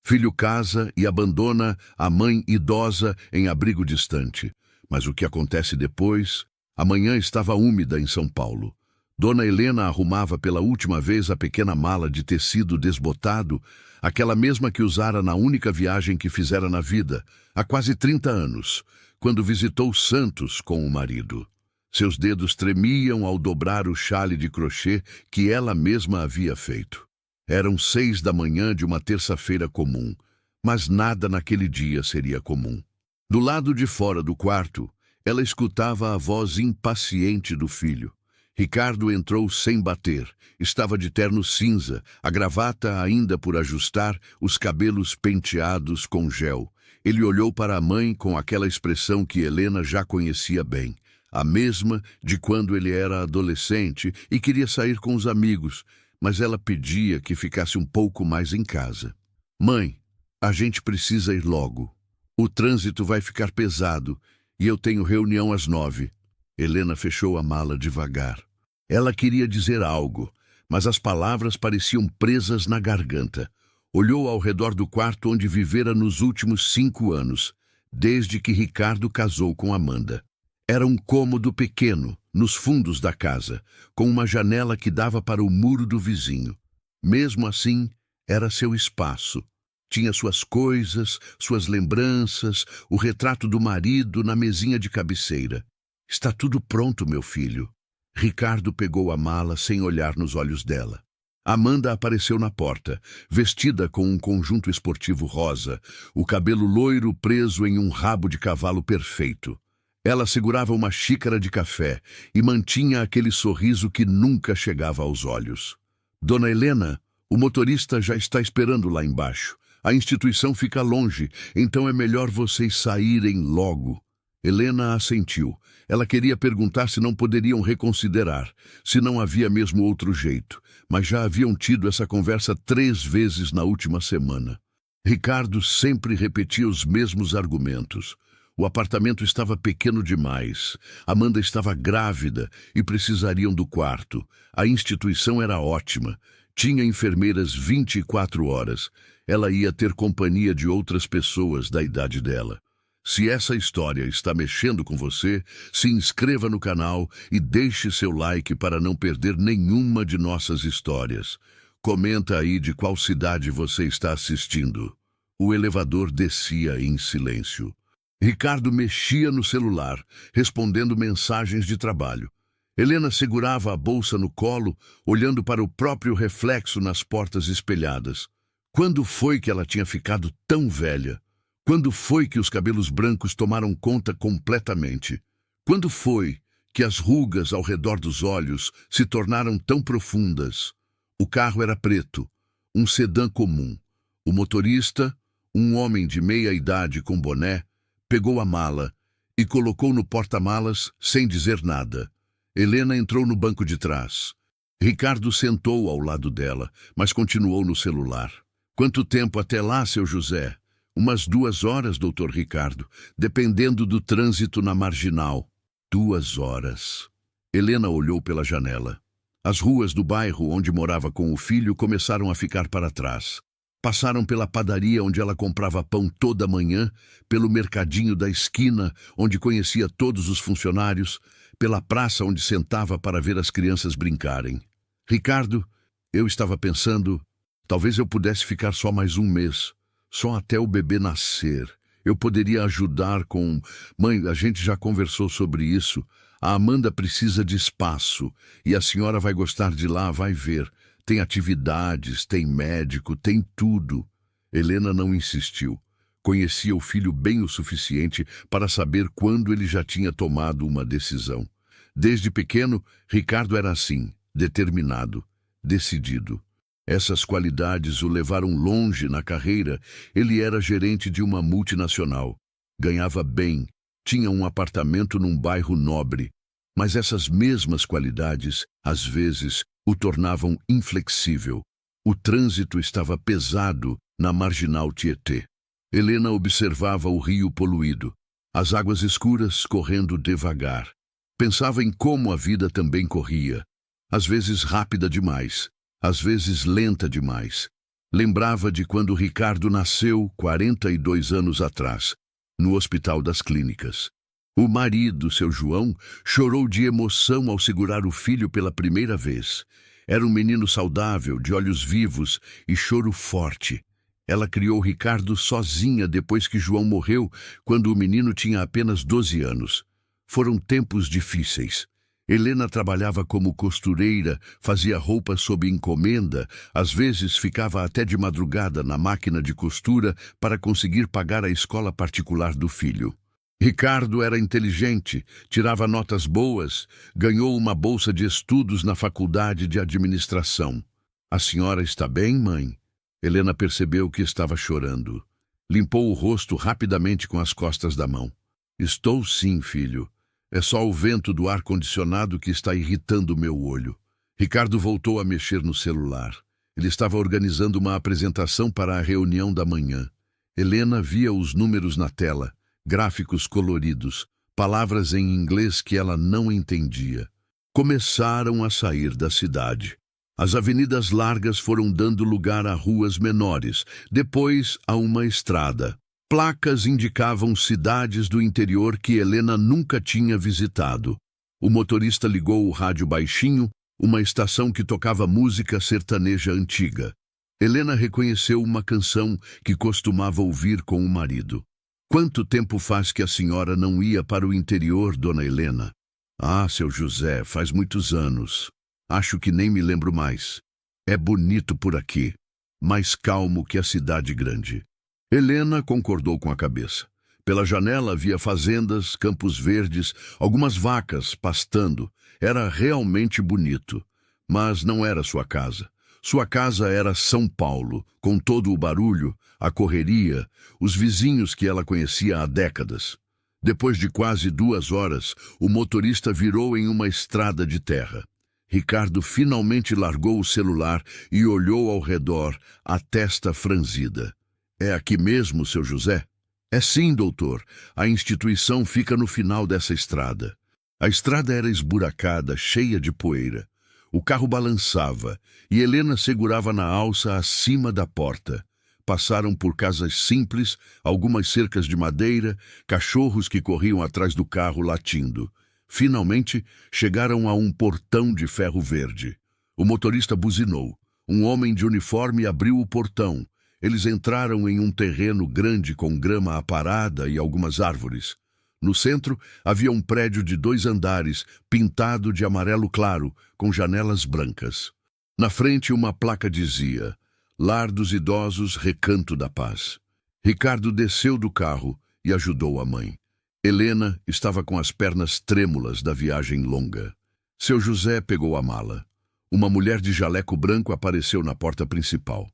Filho casa e abandona a mãe idosa em abrigo distante. Mas o que acontece depois? A manhã estava úmida em São Paulo. Dona Helena arrumava pela última vez a pequena mala de tecido desbotado, aquela mesma que usara na única viagem que fizera na vida, há quase 30 anos, quando visitou Santos com o marido. Seus dedos tremiam ao dobrar o xale de crochê que ela mesma havia feito. Eram 6 da manhã de uma terça-feira comum, mas nada naquele dia seria comum. Do lado de fora do quarto, ela escutava a voz impaciente do filho. Ricardo entrou sem bater. Estava de terno cinza, a gravata ainda por ajustar, os cabelos penteados com gel. Ele olhou para a mãe com aquela expressão que Helena já conhecia bem, a mesma de quando ele era adolescente e queria sair com os amigos, mas ela pedia que ficasse um pouco mais em casa. Mãe, a gente precisa ir logo. O trânsito vai ficar pesado e eu tenho reunião às 9. Helena fechou a mala devagar. Ela queria dizer algo, mas as palavras pareciam presas na garganta. Olhou ao redor do quarto onde vivera nos últimos 5 anos, desde que Ricardo casou com Amanda. Era um cômodo pequeno, nos fundos da casa, com uma janela que dava para o muro do vizinho. Mesmo assim, era seu espaço. Tinha suas coisas, suas lembranças, o retrato do marido na mesinha de cabeceira. Está tudo pronto, meu filho. Ricardo pegou a mala sem olhar nos olhos dela. Amanda apareceu na porta, vestida com um conjunto esportivo rosa, o cabelo loiro preso em um rabo de cavalo perfeito. Ela segurava uma xícara de café e mantinha aquele sorriso que nunca chegava aos olhos. Dona Helena, o motorista já está esperando lá embaixo. A instituição fica longe, então é melhor vocês saírem logo. Helena assentiu. Ela queria perguntar se não poderiam reconsiderar, se não havia mesmo outro jeito, mas já haviam tido essa conversa 3 vezes na última semana. Ricardo sempre repetia os mesmos argumentos. O apartamento estava pequeno demais. Amanda estava grávida e precisariam do quarto. A instituição era ótima. Tinha enfermeiras 24 horas. Ela ia ter companhia de outras pessoas da idade dela. Se essa história está mexendo com você, se inscreva no canal e deixe seu like para não perder nenhuma de nossas histórias. Comenta aí de qual cidade você está assistindo. O elevador descia em silêncio. Ricardo mexia no celular, respondendo mensagens de trabalho. Helena segurava a bolsa no colo, olhando para o próprio reflexo nas portas espelhadas. Quando foi que ela tinha ficado tão velha? Quando foi que os cabelos brancos tomaram conta completamente? Quando foi que as rugas ao redor dos olhos se tornaram tão profundas? O carro era preto, um sedã comum. O motorista, um homem de meia idade com boné, pegou a mala e colocou no porta-malas sem dizer nada. Helena entrou no banco de trás. Ricardo sentou ao lado dela, mas continuou no celular. Quanto tempo até lá, seu José? Umas 2 horas, doutor Ricardo, dependendo do trânsito na Marginal. 2 horas. Helena olhou pela janela. As ruas do bairro onde morava com o filho começaram a ficar para trás. Passaram pela padaria onde ela comprava pão toda manhã, pelo mercadinho da esquina, onde conhecia todos os funcionários, pela praça onde sentava para ver as crianças brincarem. Ricardo, eu estava pensando, talvez eu pudesse ficar só mais 1 mês, só até o bebê nascer. Eu poderia ajudar com... Mãe, a gente já conversou sobre isso. A Amanda precisa de espaço e a senhora vai gostar de lá, vai ver. Tem atividades, tem médico, tem tudo. Helena não insistiu. Conhecia o filho bem o suficiente para saber quando ele já tinha tomado uma decisão. Desde pequeno, Ricardo era assim, determinado, decidido. Essas qualidades o levaram longe na carreira. Ele era gerente de uma multinacional. Ganhava bem, tinha um apartamento num bairro nobre. Mas essas mesmas qualidades, às vezes, o tornavam inflexível. O trânsito estava pesado na Marginal Tietê. Helena observava o rio poluído, as águas escuras correndo devagar. Pensava em como a vida também corria, às vezes rápida demais, às vezes lenta demais. Lembrava de quando Ricardo nasceu 42 anos atrás, no Hospital das Clínicas. O marido, seu João, chorou de emoção ao segurar o filho pela primeira vez. Era um menino saudável, de olhos vivos e choro forte. Ela criou Ricardo sozinha depois que João morreu, quando o menino tinha apenas 12 anos. Foram tempos difíceis. Helena trabalhava como costureira, fazia roupas sob encomenda, às vezes ficava até de madrugada na máquina de costura para conseguir pagar a escola particular do filho. Ricardo era inteligente, tirava notas boas, ganhou uma bolsa de estudos na faculdade de administração. A senhora está bem, mãe? Helena percebeu que estava chorando. Limpou o rosto rapidamente com as costas da mão. Estou sim, filho. É só o vento do ar-condicionado que está irritando meu olho. Ricardo voltou a mexer no celular. Ele estava organizando uma apresentação para a reunião da manhã. Helena via os números na tela, gráficos coloridos, palavras em inglês que ela não entendia. Começaram a sair da cidade. As avenidas largas foram dando lugar a ruas menores, depois a uma estrada. Placas indicavam cidades do interior que Helena nunca tinha visitado. O motorista ligou o rádio baixinho, uma estação que tocava música sertaneja antiga. Helena reconheceu uma canção que costumava ouvir com o marido. Quanto tempo faz que a senhora não ia para o interior, dona Helena? Ah, seu José, faz muitos anos. Acho que nem me lembro mais. É bonito por aqui, mais calmo que a cidade grande. Helena concordou com a cabeça. Pela janela havia fazendas, campos verdes, algumas vacas pastando. Era realmente bonito, mas não era sua casa. Sua casa era São Paulo, com todo o barulho, a correria, os vizinhos que ela conhecia há décadas. Depois de quase 2 horas, o motorista virou em uma estrada de terra. Ricardo finalmente largou o celular e olhou ao redor, a testa franzida. É aqui mesmo, seu José? É sim, doutor. A instituição fica no final dessa estrada. A estrada era esburacada, cheia de poeira. O carro balançava e Helena segurava na alça acima da porta. Passaram por casas simples, algumas cercas de madeira, cachorros que corriam atrás do carro latindo. Finalmente, chegaram a um portão de ferro verde. O motorista buzinou. Um homem de uniforme abriu o portão. Eles entraram em um terreno grande com grama aparada e algumas árvores. No centro, havia um prédio de 2 andares, pintado de amarelo claro, com janelas brancas. Na frente, uma placa dizia: Lar dos Idosos, Recanto da Paz. Ricardo desceu do carro e ajudou a mãe. Helena estava com as pernas trêmulas da viagem longa. Seu José pegou a mala. Uma mulher de jaleco branco apareceu na porta principal.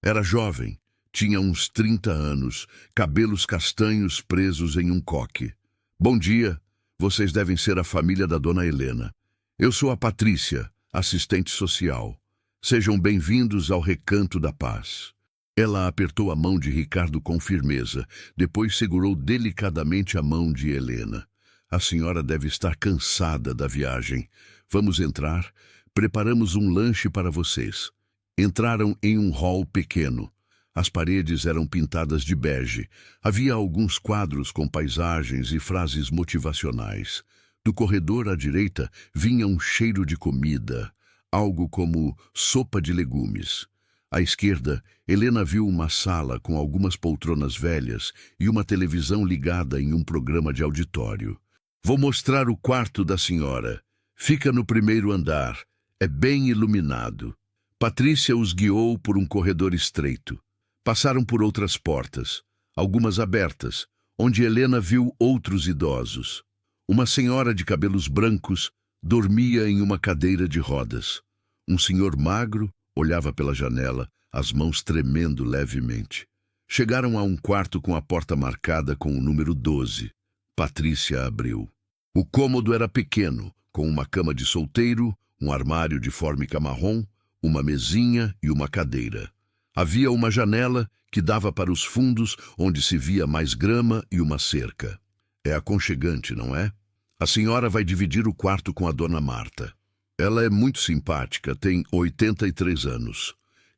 Era jovem, tinha uns 30 anos, cabelos castanhos presos em um coque. Bom dia, vocês devem ser a família da dona Helena. Eu sou a Patrícia, assistente social. Sejam bem-vindos ao Recanto da Paz. Ela apertou a mão de Ricardo com firmeza, depois segurou delicadamente a mão de Helena. A senhora deve estar cansada da viagem. Vamos entrar? Preparamos um lanche para vocês. Entraram em um hall pequeno. As paredes eram pintadas de bege. Havia alguns quadros com paisagens e frases motivacionais. Do corredor à direita vinha um cheiro de comida, algo como sopa de legumes. À esquerda, Helena viu uma sala com algumas poltronas velhas e uma televisão ligada em um programa de auditório. Vou mostrar o quarto da senhora. Fica no primeiro andar. É bem iluminado. Patrícia os guiou por um corredor estreito. Passaram por outras portas, algumas abertas, onde Helena viu outros idosos. Uma senhora de cabelos brancos dormia em uma cadeira de rodas. Um senhor magro olhava pela janela, as mãos tremendo levemente. Chegaram a um quarto com a porta marcada com o número 12. Patrícia abriu. O cômodo era pequeno, com uma cama de solteiro, um armário de fórmica marrom, uma mesinha e uma cadeira. Havia uma janela que dava para os fundos, onde se via mais grama e uma cerca. É aconchegante, não é? A senhora vai dividir o quarto com a dona Marta. Ela é muito simpática, tem 83 anos.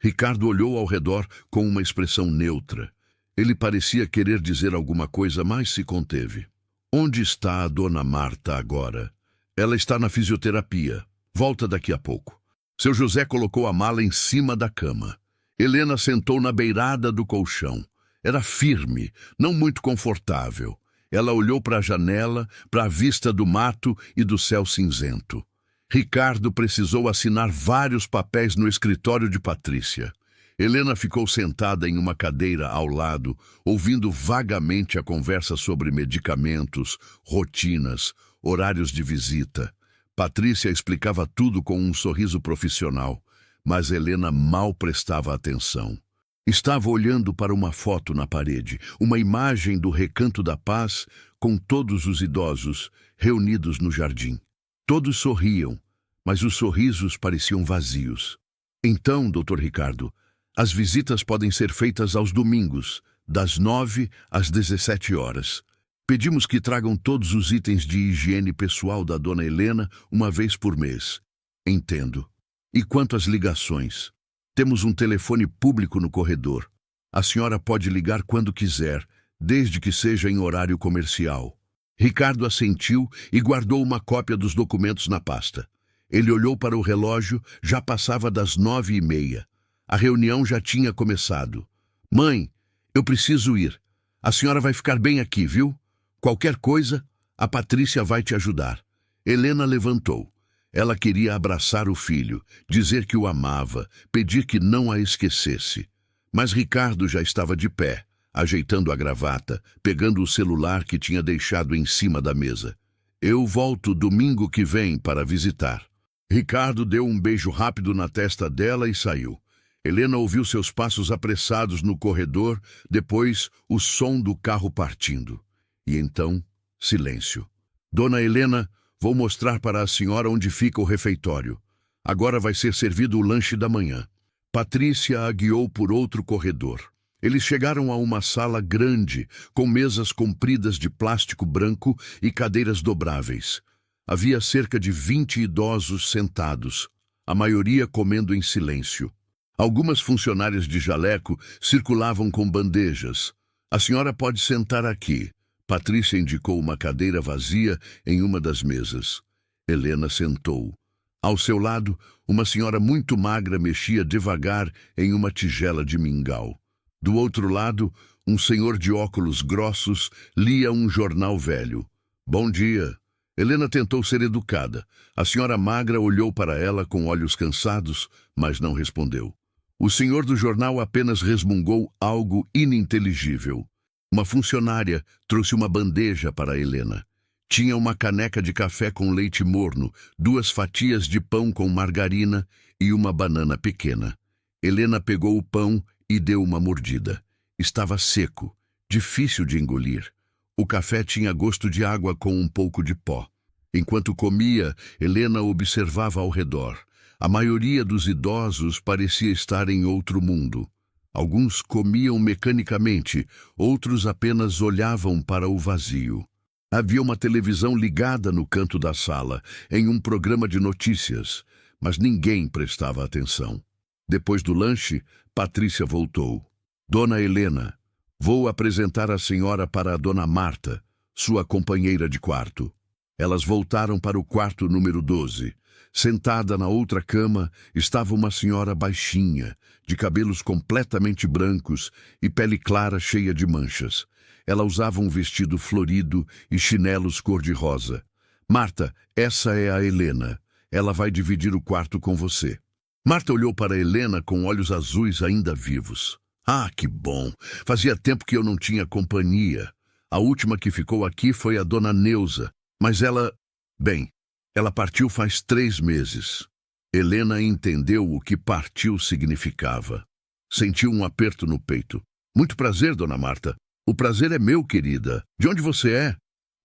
Ricardo olhou ao redor com uma expressão neutra. Ele parecia querer dizer alguma coisa, mas se conteve. Onde está a dona Marta agora? Ela está na fisioterapia. Volta daqui a pouco. Seu José colocou a mala em cima da cama. Helena sentou na beirada do colchão. Era firme, não muito confortável. Ela olhou para a janela, para a vista do mato e do céu cinzento. Ricardo precisou assinar vários papéis no escritório de Patrícia. Helena ficou sentada em uma cadeira ao lado, ouvindo vagamente a conversa sobre medicamentos, rotinas, horários de visita. Patrícia explicava tudo com um sorriso profissional, mas Helena mal prestava atenção. Estava olhando para uma foto na parede, uma imagem do Recanto da Paz com todos os idosos reunidos no jardim. Todos sorriam, mas os sorrisos pareciam vazios. Então, Dr. Ricardo, as visitas podem ser feitas aos domingos, das 9 às 17 horas. Pedimos que tragam todos os itens de higiene pessoal da dona Helena uma vez por mês. Entendo. E quanto às ligações? Temos um telefone público no corredor. A senhora pode ligar quando quiser, desde que seja em horário comercial. Ricardo assentiu e guardou uma cópia dos documentos na pasta. Ele olhou para o relógio, já passava das 9h30. A reunião já tinha começado. Mãe, eu preciso ir. A senhora vai ficar bem aqui, viu? Qualquer coisa, a Patrícia vai te ajudar. Helena levantou. Ela queria abraçar o filho, dizer que o amava, pedir que não a esquecesse. Mas Ricardo já estava de pé, ajeitando a gravata, pegando o celular que tinha deixado em cima da mesa. Eu volto domingo que vem para visitar. Ricardo deu um beijo rápido na testa dela e saiu. Helena ouviu seus passos apressados no corredor, depois o som do carro partindo. E então, silêncio. Dona Helena, vou mostrar para a senhora onde fica o refeitório. Agora vai ser servido o lanche da manhã. Patrícia a guiou por outro corredor. Eles chegaram a uma sala grande, com mesas compridas de plástico branco e cadeiras dobráveis. Havia cerca de 20 idosos sentados, a maioria comendo em silêncio. Algumas funcionárias de jaleco circulavam com bandejas. A senhora pode sentar aqui. Patrícia indicou uma cadeira vazia em uma das mesas. Helena sentou. Ao seu lado, uma senhora muito magra mexia devagar em uma tigela de mingau. Do outro lado, um senhor de óculos grossos lia um jornal velho. Bom dia. Helena tentou ser educada. A senhora magra olhou para ela com olhos cansados, mas não respondeu. O senhor do jornal apenas resmungou algo ininteligível. Uma funcionária trouxe uma bandeja para Helena. Tinha uma caneca de café com leite morno, 2 fatias de pão com margarina e uma banana pequena. Helena pegou o pão e deu uma mordida. Estava seco, difícil de engolir. O café tinha gosto de água com um pouco de pó. Enquanto comia, Helena observava ao redor. A maioria dos idosos parecia estar em outro mundo. Alguns comiam mecanicamente, outros apenas olhavam para o vazio. Havia uma televisão ligada no canto da sala, em um programa de notícias, mas ninguém prestava atenção. Depois do lanche, Patrícia voltou. Dona Helena, vou apresentar a senhora para a dona Marta, sua companheira de quarto. Elas voltaram para o quarto número 12. Sentada na outra cama estava uma senhora baixinha, de cabelos completamente brancos e pele clara cheia de manchas. Ela usava um vestido florido e chinelos cor-de-rosa. Marta, essa é a Helena. Ela vai dividir o quarto com você. Marta olhou para Helena com olhos azuis ainda vivos. Ah, que bom! Fazia tempo que eu não tinha companhia. A última que ficou aqui foi a dona Neuza, mas ela... Bem, ela partiu faz 3 meses. Helena entendeu o que partiu significava. Sentiu um aperto no peito. Muito prazer, dona Marta. O prazer é meu, querida. De onde você é?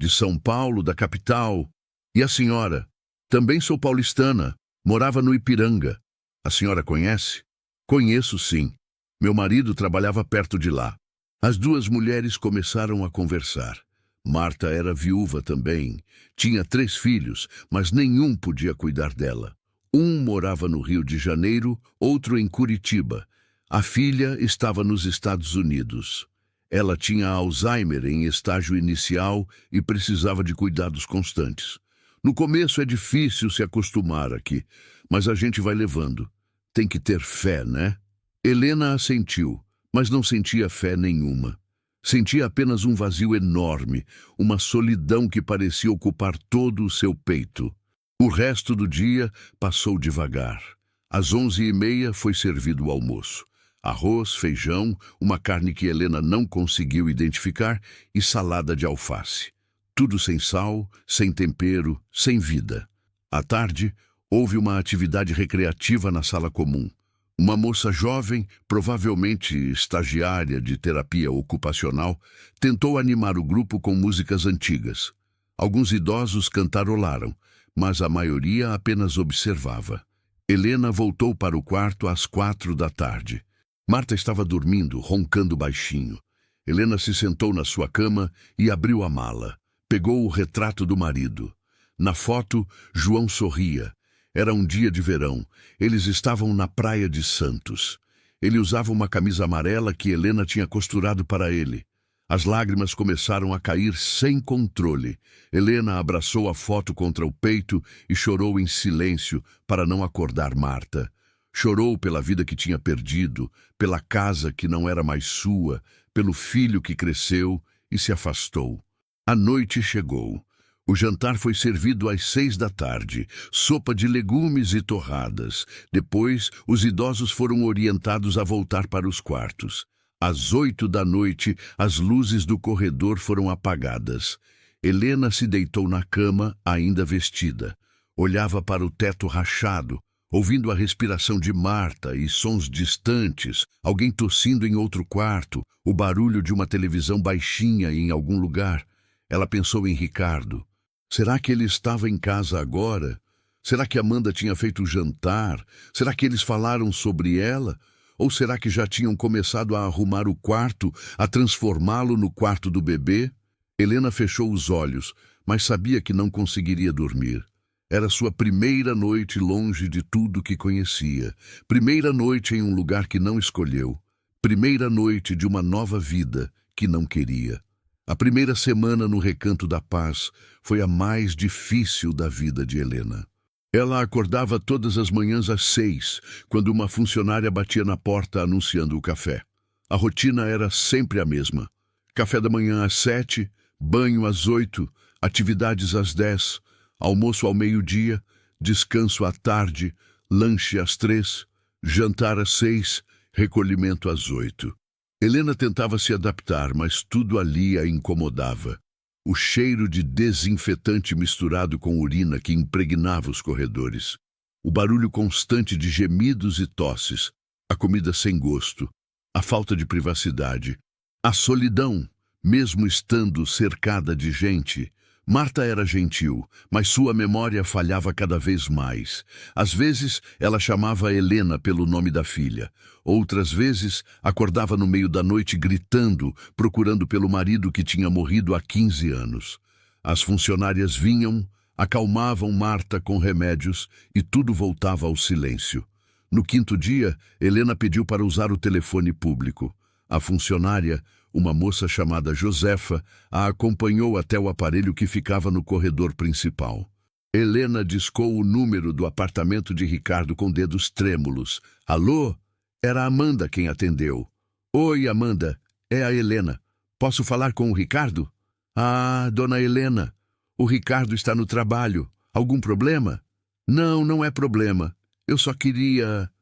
De São Paulo, da capital. E a senhora? Também sou paulistana. Morava no Ipiranga. A senhora conhece? Conheço, sim. Meu marido trabalhava perto de lá. As 2 mulheres começaram a conversar. Marta era viúva também. Tinha 3 filhos, mas nenhum podia cuidar dela. Um morava no Rio de Janeiro, outro em Curitiba, A filha estava nos Estados Unidos. Ela tinha Alzheimer em estágio inicial e precisava de cuidados constantes. No começo é difícil se acostumar aqui, mas a gente vai levando. Tem que ter fé, né? Helena assentiu, mas não sentia fé nenhuma. Sentia apenas um vazio enorme, uma solidão que parecia ocupar todo o seu peito. O resto do dia passou devagar. Às 11h30 foi servido o almoço. Arroz, feijão, uma carne que Helena não conseguiu identificar e salada de alface. Tudo sem sal, sem tempero, sem vida. À tarde, houve uma atividade recreativa na sala comum. Uma moça jovem, provavelmente estagiária de terapia ocupacional, tentou animar o grupo com músicas antigas. Alguns idosos cantarolaram, mas a maioria apenas observava. Helena voltou para o quarto às 4 da tarde. Marta estava dormindo, roncando baixinho. Helena se sentou na sua cama e abriu a mala. Pegou o retrato do marido. Na foto, João sorria. Era um dia de verão. Eles estavam na praia de Santos. Ele usava uma camisa amarela que Helena tinha costurado para ele. As lágrimas começaram a cair sem controle. Helena abraçou a foto contra o peito e chorou em silêncio para não acordar Marta. Chorou pela vida que tinha perdido, pela casa que não era mais sua, pelo filho que cresceu e se afastou. A noite chegou. O jantar foi servido às 6 da tarde, sopa de legumes e torradas. Depois, os idosos foram orientados a voltar para os quartos. Às 8 da noite, as luzes do corredor foram apagadas. Helena se deitou na cama, ainda vestida. Olhava para o teto rachado, ouvindo a respiração de Marta e sons distantes, alguém tossindo em outro quarto, o barulho de uma televisão baixinha em algum lugar. Ela pensou em Ricardo. Será que ele estava em casa agora? Será que Amanda tinha feito o jantar? Será que eles falaram sobre ela? Ou será que já tinham começado a arrumar o quarto, a transformá-lo no quarto do bebê? Helena fechou os olhos, mas sabia que não conseguiria dormir. Era sua primeira noite longe de tudo que conhecia. Primeira noite em um lugar que não escolheu. Primeira noite de uma nova vida que não queria. A primeira semana no Recanto da Paz foi a mais difícil da vida de Helena. Ela acordava todas as manhãs às 6, quando uma funcionária batia na porta anunciando o café. A rotina era sempre a mesma. Café da manhã às 7, banho às 8, atividades às 10, almoço ao meio-dia, descanso à tarde, lanche às 3, jantar às 6, recolhimento às 8. Helena tentava se adaptar, mas tudo ali a incomodava. O cheiro de desinfetante misturado com urina que impregnava os corredores. O barulho constante de gemidos e tosses. A comida sem gosto. A falta de privacidade. A solidão, mesmo estando cercada de gente. Marta era gentil, mas sua memória falhava cada vez mais. Às vezes, ela chamava Helena pelo nome da filha. Outras vezes, acordava no meio da noite gritando, procurando pelo marido que tinha morrido há 15 anos. As funcionárias vinham, acalmavam Marta com remédios e tudo voltava ao silêncio. No 5º dia, Helena pediu para usar o telefone público. A funcionária, uma moça chamada Josefa, a acompanhou até o aparelho que ficava no corredor principal. Helena discou o número do apartamento de Ricardo com dedos trêmulos. Alô? Era Amanda quem atendeu. Oi, Amanda. É a Helena. Posso falar com o Ricardo? Ah, dona Helena. O Ricardo está no trabalho. Algum problema? Não, não é problema. Eu só queria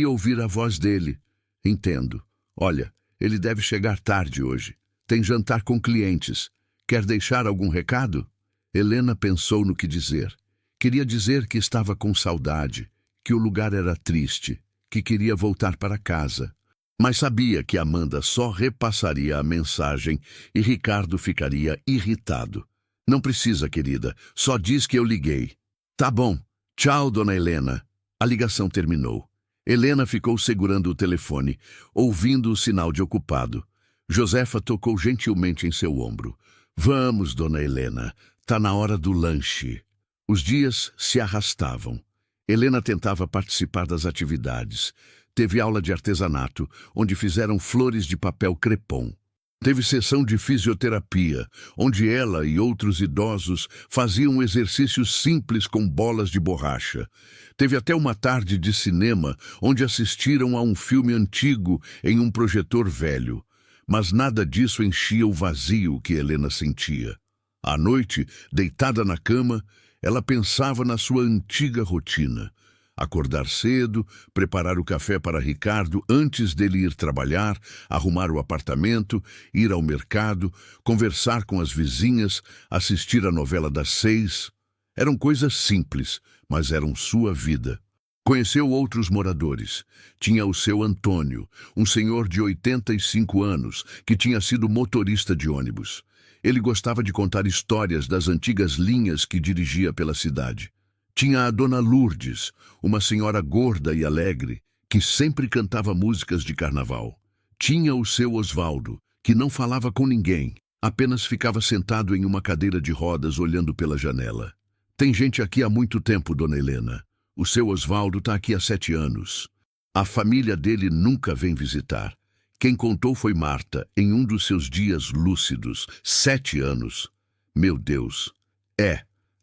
ouvir a voz dele. Entendo. Olha, ele deve chegar tarde hoje. Tem jantar com clientes. Quer deixar algum recado? Helena pensou no que dizer. Queria dizer que estava com saudade, que o lugar era triste, que queria voltar para casa. Mas sabia que Amanda só repassaria a mensagem e Ricardo ficaria irritado. Não precisa, querida. Só diz que eu liguei. Tá bom. Tchau, dona Helena. A ligação terminou. Helena ficou segurando o telefone, ouvindo o sinal de ocupado. Josefa tocou gentilmente em seu ombro. Vamos, dona Helena. Tá na hora do lanche. Os dias se arrastavam. Helena tentava participar das atividades. Teve aula de artesanato, onde fizeram flores de papel crepom. Teve sessão de fisioterapia, onde ela e outros idosos faziam exercícios simples com bolas de borracha. Teve até uma tarde de cinema, onde assistiram a um filme antigo em um projetor velho. Mas nada disso enchia o vazio que Helena sentia. À noite, deitada na cama, ela pensava na sua antiga rotina. Acordar cedo, preparar o café para Ricardo antes dele ir trabalhar, arrumar o apartamento, ir ao mercado, conversar com as vizinhas, assistir a novela das 6. Eram coisas simples, mas eram sua vida. Conheceu outros moradores. Tinha o seu Antônio, um senhor de 85 anos, que tinha sido motorista de ônibus. Ele gostava de contar histórias das antigas linhas que dirigia pela cidade. Tinha a dona Lourdes, uma senhora gorda e alegre, que sempre cantava músicas de carnaval. Tinha o seu Osvaldo, que não falava com ninguém, apenas ficava sentado em uma cadeira de rodas olhando pela janela. Tem gente aqui há muito tempo, dona Helena. O seu Osvaldo está aqui há 7 anos. A família dele nunca vem visitar. Quem contou foi Marta, em um dos seus dias lúcidos. 7 anos. Meu Deus.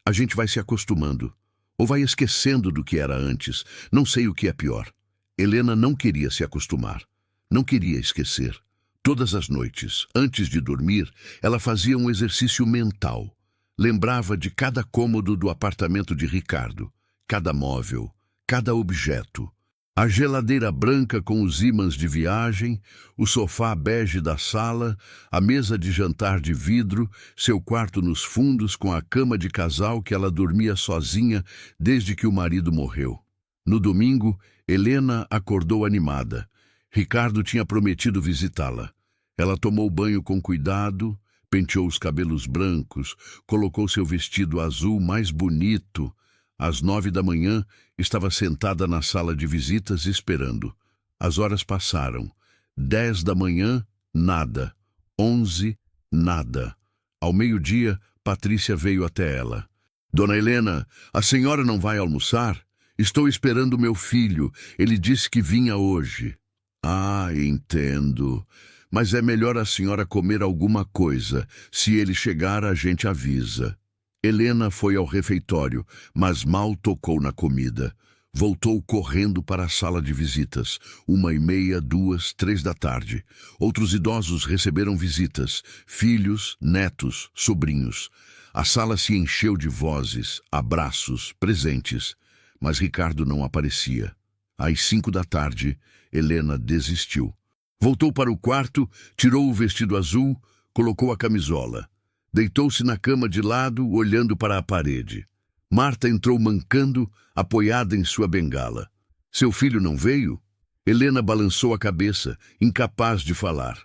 A gente vai se acostumando. Ou vai esquecendo do que era antes. Não sei o que é pior. Helena não queria se acostumar. Não queria esquecer. Todas as noites, antes de dormir, ela fazia um exercício mental. Lembrava de cada cômodo do apartamento de Ricardo, cada móvel, cada objeto. A geladeira branca com os ímãs de viagem, o sofá bege da sala, a mesa de jantar de vidro, seu quarto nos fundos com a cama de casal que ela dormia sozinha desde que o marido morreu. No domingo, Helena acordou animada. Ricardo tinha prometido visitá-la. Ela tomou banho com cuidado, penteou os cabelos brancos, colocou seu vestido azul mais bonito. Às 9 da manhã, estava sentada na sala de visitas esperando. As horas passaram. 10 da manhã, nada. 11, nada. Ao meio-dia, Patrícia veio até ela. Dona Helena, a senhora não vai almoçar? Estou esperando meu filho. Ele disse que vinha hoje. Ah, entendo. Mas é melhor a senhora comer alguma coisa. Se ele chegar, a gente avisa. Helena foi ao refeitório, mas mal tocou na comida. Voltou correndo para a sala de visitas. 1h30, 2, 3 da tarde. Outros idosos receberam visitas. Filhos, netos, sobrinhos. A sala se encheu de vozes, abraços, presentes. Mas Ricardo não aparecia. Às 5 da tarde, Helena desistiu. Voltou para o quarto, tirou o vestido azul, colocou a camisola. Deitou-se na cama de lado, olhando para a parede. Marta entrou mancando, apoiada em sua bengala. Seu filho não veio? Helena balançou a cabeça, incapaz de falar.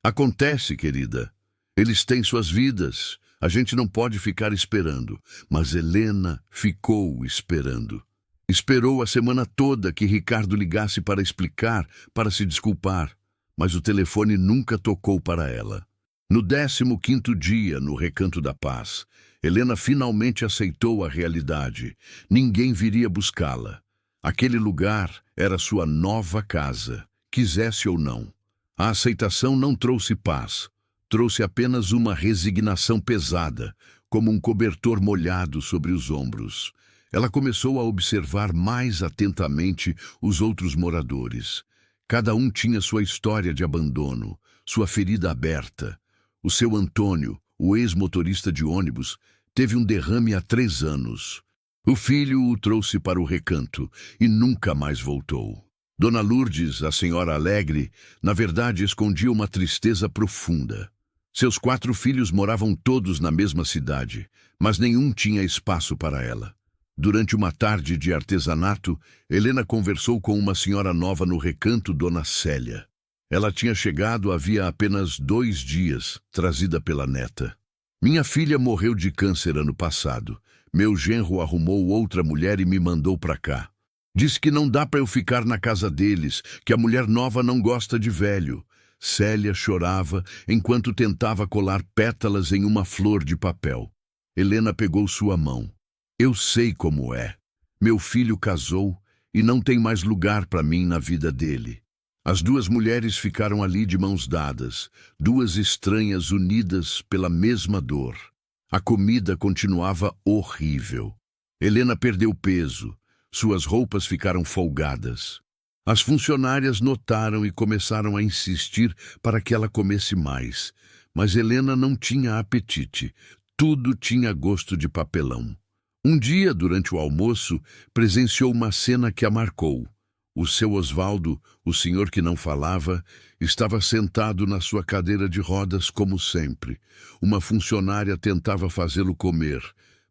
Acontece, querida. Eles têm suas vidas. A gente não pode ficar esperando. Mas Helena ficou esperando. Esperou a semana toda que Ricardo ligasse para explicar, para se desculpar. Mas o telefone nunca tocou para ela. No 15º dia, no Recanto da Paz, Helena finalmente aceitou a realidade. Ninguém viria buscá-la. Aquele lugar era sua nova casa, quisesse ou não. A aceitação não trouxe paz. Trouxe apenas uma resignação pesada, como um cobertor molhado sobre os ombros. Ela começou a observar mais atentamente os outros moradores. Cada um tinha sua história de abandono, sua ferida aberta. O seu Antônio, o ex-motorista de ônibus, teve um derrame há 3 anos. O filho o trouxe para o recanto e nunca mais voltou. Dona Lourdes, a senhora alegre, na verdade escondia uma tristeza profunda. Seus 4 filhos moravam todos na mesma cidade, mas nenhum tinha espaço para ela. Durante uma tarde de artesanato, Helena conversou com uma senhora nova no recanto, Dona Célia. Ela tinha chegado havia apenas 2 dias, trazida pela neta. Minha filha morreu de câncer ano passado. Meu genro arrumou outra mulher e me mandou para cá. Disse que não dá para eu ficar na casa deles, que a mulher nova não gosta de velho. Célia chorava enquanto tentava colar pétalas em uma flor de papel. Helena pegou sua mão. Eu sei como é. Meu filho casou e não tem mais lugar para mim na vida dele. As duas mulheres ficaram ali de mãos dadas, duas estranhas unidas pela mesma dor. A comida continuava horrível. Helena perdeu peso, suas roupas ficaram folgadas. As funcionárias notaram e começaram a insistir para que ela comesse mais, mas Helena não tinha apetite, tudo tinha gosto de papelão. Um dia, durante o almoço, presenciou uma cena que a marcou. O seu Osvaldo, o senhor que não falava, estava sentado na sua cadeira de rodas como sempre. Uma funcionária tentava fazê-lo comer,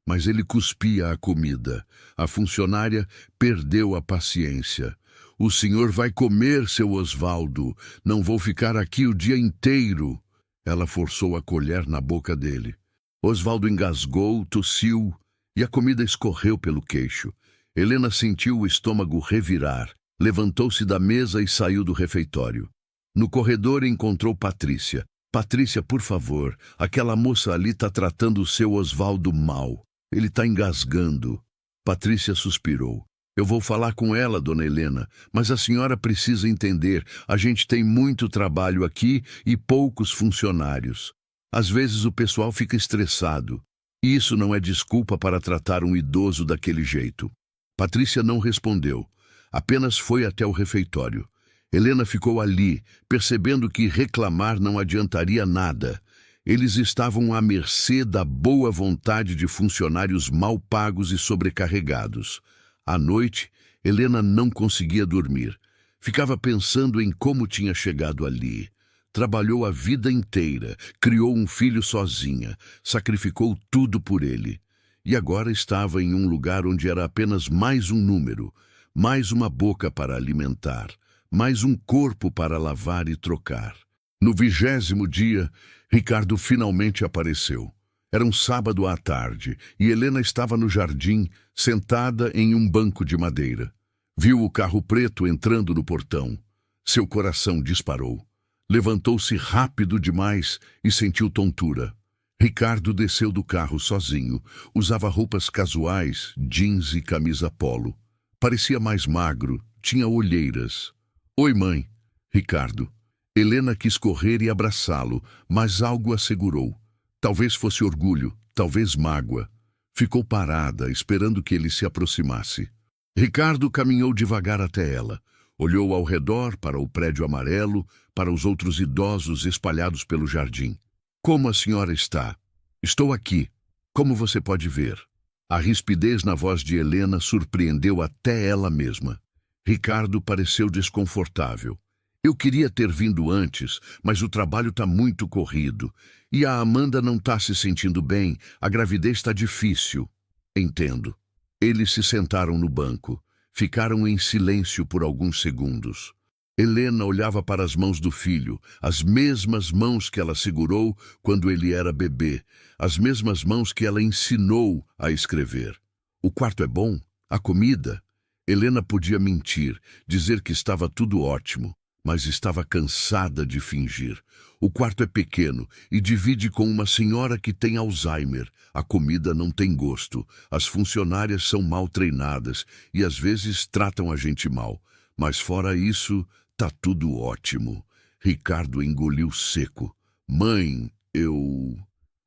mas ele cuspia a comida. A funcionária perdeu a paciência. "O senhor vai comer, seu Osvaldo. Não vou ficar aqui o dia inteiro." Ela forçou a colher na boca dele. Osvaldo engasgou, tossiu e a comida escorreu pelo queixo. Helena sentiu o estômago revirar. Levantou-se da mesa e saiu do refeitório. No corredor encontrou Patrícia. "Patrícia, por favor, aquela moça ali está tratando o seu Osvaldo mal. Ele está engasgando." Patrícia suspirou. "Eu vou falar com ela, dona Helena, mas a senhora precisa entender, a gente tem muito trabalho aqui e poucos funcionários. Às vezes o pessoal fica estressado. E isso não é desculpa para tratar um idoso daquele jeito." Patrícia não respondeu. Apenas foi até o refeitório. Helena ficou ali, percebendo que reclamar não adiantaria nada. Eles estavam à mercê da boa vontade de funcionários mal pagos e sobrecarregados. À noite, Helena não conseguia dormir. Ficava pensando em como tinha chegado ali. Trabalhou a vida inteira, criou um filho sozinha, sacrificou tudo por ele. E agora estava em um lugar onde era apenas mais um número, mais uma boca para alimentar, mais um corpo para lavar e trocar. No 20º dia, Ricardo finalmente apareceu. Era um sábado à tarde e Helena estava no jardim, sentada em um banco de madeira. Viu o carro preto entrando no portão. Seu coração disparou. Levantou-se rápido demais e sentiu tontura. Ricardo desceu do carro sozinho. Usava roupas casuais, jeans e camisa polo. Parecia mais magro, tinha olheiras. "Oi, mãe." "Ricardo." Helena quis correr e abraçá-lo, mas algo a segurou. Talvez fosse orgulho, talvez mágoa. Ficou parada, esperando que ele se aproximasse. Ricardo caminhou devagar até ela. Olhou ao redor, para o prédio amarelo, para os outros idosos espalhados pelo jardim. "Como a senhora está?" "Estou aqui. Como você pode ver." A rispidez na voz de Helena surpreendeu até ela mesma. Ricardo pareceu desconfortável. "Eu queria ter vindo antes, mas o trabalho está muito corrido. E a Amanda não está se sentindo bem, a gravidez está difícil." "Entendo." Eles se sentaram no banco. Ficaram em silêncio por alguns segundos. Helena olhava para as mãos do filho, as mesmas mãos que ela segurou quando ele era bebê, as mesmas mãos que ela ensinou a escrever. "O quarto é bom? A comida?" Helena podia mentir, dizer que estava tudo ótimo, mas estava cansada de fingir. "O quarto é pequeno e divide com uma senhora que tem Alzheimer. A comida não tem gosto, as funcionárias são mal treinadas e às vezes tratam a gente mal. Mas fora isso, tá tudo ótimo." Ricardo engoliu seco. "Mãe, eu..."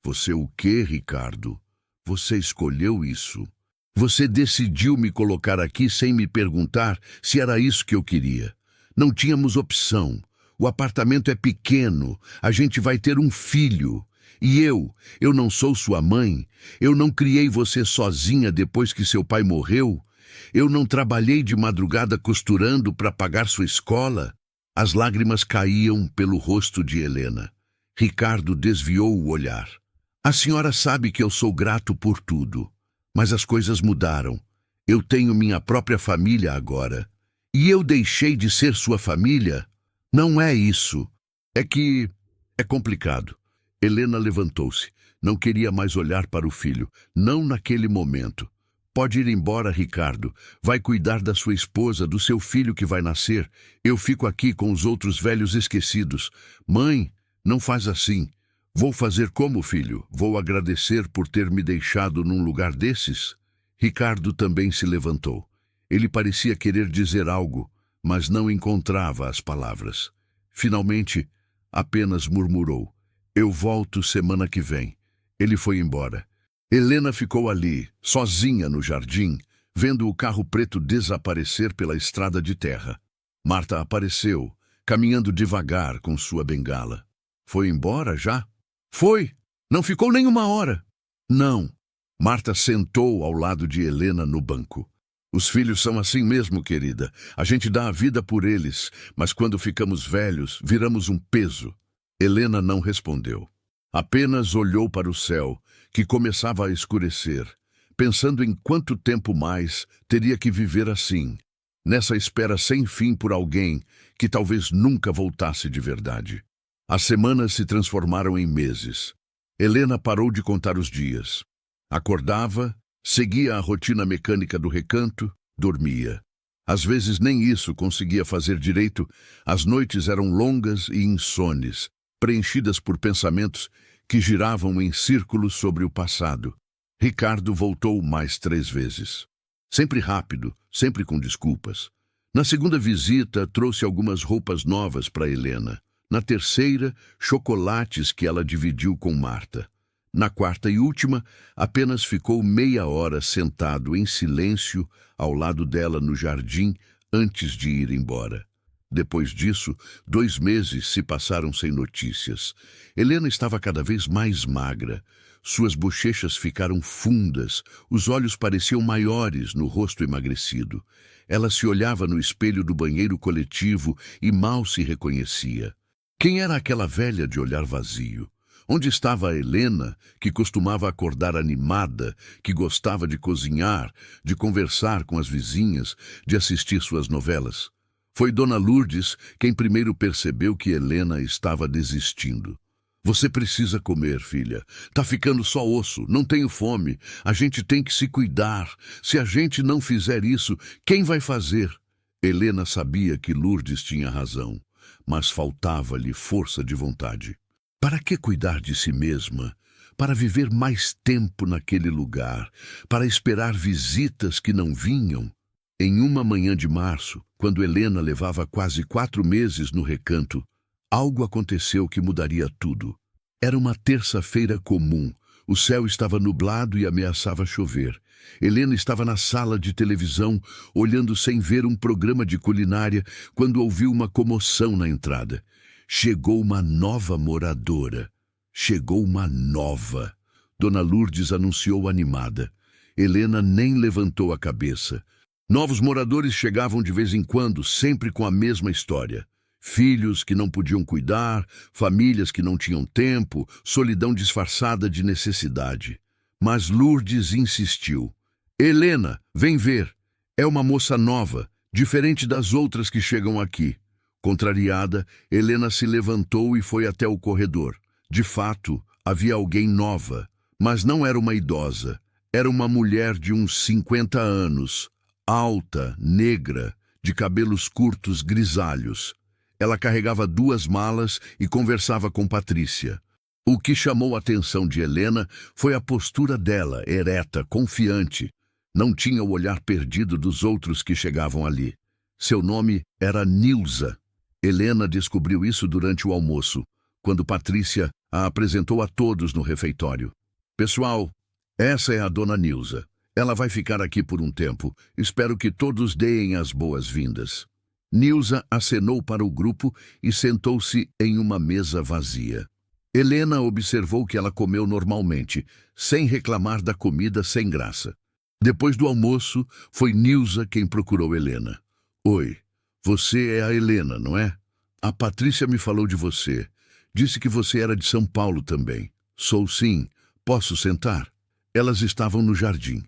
"Você o quê, Ricardo? Você escolheu isso. Você decidiu me colocar aqui sem me perguntar se era isso que eu queria. Não tínhamos opção. O apartamento é pequeno, a gente vai ter um filho. E eu não sou sua mãe? Eu não criei você sozinha depois que seu pai morreu? Eu não trabalhei de madrugada costurando para pagar sua escola?" As lágrimas caíam pelo rosto de Helena. Ricardo desviou o olhar. "A senhora sabe que eu sou grato por tudo, mas as coisas mudaram. Eu tenho minha própria família agora. E eu deixei de ser sua família? Não é isso. É que é complicado." Helena levantou-se. Não queria mais olhar para o filho, não naquele momento. "Pode ir embora, Ricardo. Vai cuidar da sua esposa, do seu filho que vai nascer. Eu fico aqui com os outros velhos esquecidos." "Mãe, não faz assim." "Vou fazer como, filho? Vou agradecer por ter me deixado num lugar desses?" Ricardo também se levantou. Ele parecia querer dizer algo, mas não encontrava as palavras. Finalmente, apenas murmurou: "Eu volto semana que vem." Ele foi embora. Helena ficou ali, sozinha no jardim, vendo o carro preto desaparecer pela estrada de terra. Marta apareceu, caminhando devagar com sua bengala. "Foi embora já?" "Foi. Não ficou nem uma hora." "Não." Marta sentou ao lado de Helena no banco. "Os filhos são assim mesmo, querida. A gente dá a vida por eles, mas quando ficamos velhos, viramos um peso." Helena não respondeu. Apenas olhou para o céu, que começava a escurecer, pensando em quanto tempo mais teria que viver assim, nessa espera sem fim por alguém que talvez nunca voltasse de verdade. As semanas se transformaram em meses. Helena parou de contar os dias. Acordava, seguia a rotina mecânica do recanto, dormia. Às vezes nem isso conseguia fazer direito, as noites eram longas e insones, preenchidas por pensamentos que giravam em círculos sobre o passado. Ricardo voltou mais 3 vezes. Sempre rápido, sempre com desculpas. Na segunda visita, trouxe algumas roupas novas para Helena. Na terceira, chocolates que ela dividiu com Marta. Na quarta e última, apenas ficou meia hora sentado em silêncio ao lado dela no jardim antes de ir embora. Depois disso, 2 meses se passaram sem notícias. Helena estava cada vez mais magra. Suas bochechas ficaram fundas, os olhos pareciam maiores no rosto emagrecido. Ela se olhava no espelho do banheiro coletivo e mal se reconhecia. Quem era aquela velha de olhar vazio? Onde estava a Helena, que costumava acordar animada, que gostava de cozinhar, de conversar com as vizinhas, de assistir suas novelas? Foi Dona Lourdes quem primeiro percebeu que Helena estava desistindo. "Você precisa comer, filha. Tá ficando só osso, não tenho fome. A gente tem que se cuidar. Se a gente não fizer isso, quem vai fazer?" Helena sabia que Lourdes tinha razão, mas faltava-lhe força de vontade. Para que cuidar de si mesma? Para viver mais tempo naquele lugar? Para esperar visitas que não vinham? Em uma manhã de março, quando Helena levava quase 4 meses no recanto, algo aconteceu que mudaria tudo. Era uma terça-feira comum. O céu estava nublado e ameaçava chover. Helena estava na sala de televisão, olhando sem ver um programa de culinária, quando ouviu uma comoção na entrada. Chegou uma nova moradora. Chegou uma nova. Dona Lourdes anunciou animada. Helena nem levantou a cabeça. Novos moradores chegavam de vez em quando, sempre com a mesma história. Filhos que não podiam cuidar, famílias que não tinham tempo, solidão disfarçada de necessidade. Mas Lourdes insistiu. "Helena, vem ver. É uma moça nova, diferente das outras que chegam aqui." Contrariada, Helena se levantou e foi até o corredor. De fato, havia alguém nova, mas não era uma idosa. Era uma mulher de uns 50 anos, alta, negra, de cabelos curtos grisalhos. Ela carregava 2 malas e conversava com Patrícia. O que chamou a atenção de Helena foi a postura dela, ereta, confiante. Não tinha o olhar perdido dos outros que chegavam ali. Seu nome era Nilza. Helena descobriu isso durante o almoço, quando Patrícia a apresentou a todos no refeitório. "Pessoal, essa é a dona Nilza. Ela vai ficar aqui por um tempo. Espero que todos deem as boas-vindas." Nilza acenou para o grupo e sentou-se em uma mesa vazia. Helena observou que ela comeu normalmente, sem reclamar da comida sem graça. Depois do almoço, foi Nilza quem procurou Helena. "Oi, você é a Helena, não é? A Patrícia me falou de você. Disse que você era de São Paulo também." "Sou sim. Posso sentar?" Elas estavam no jardim.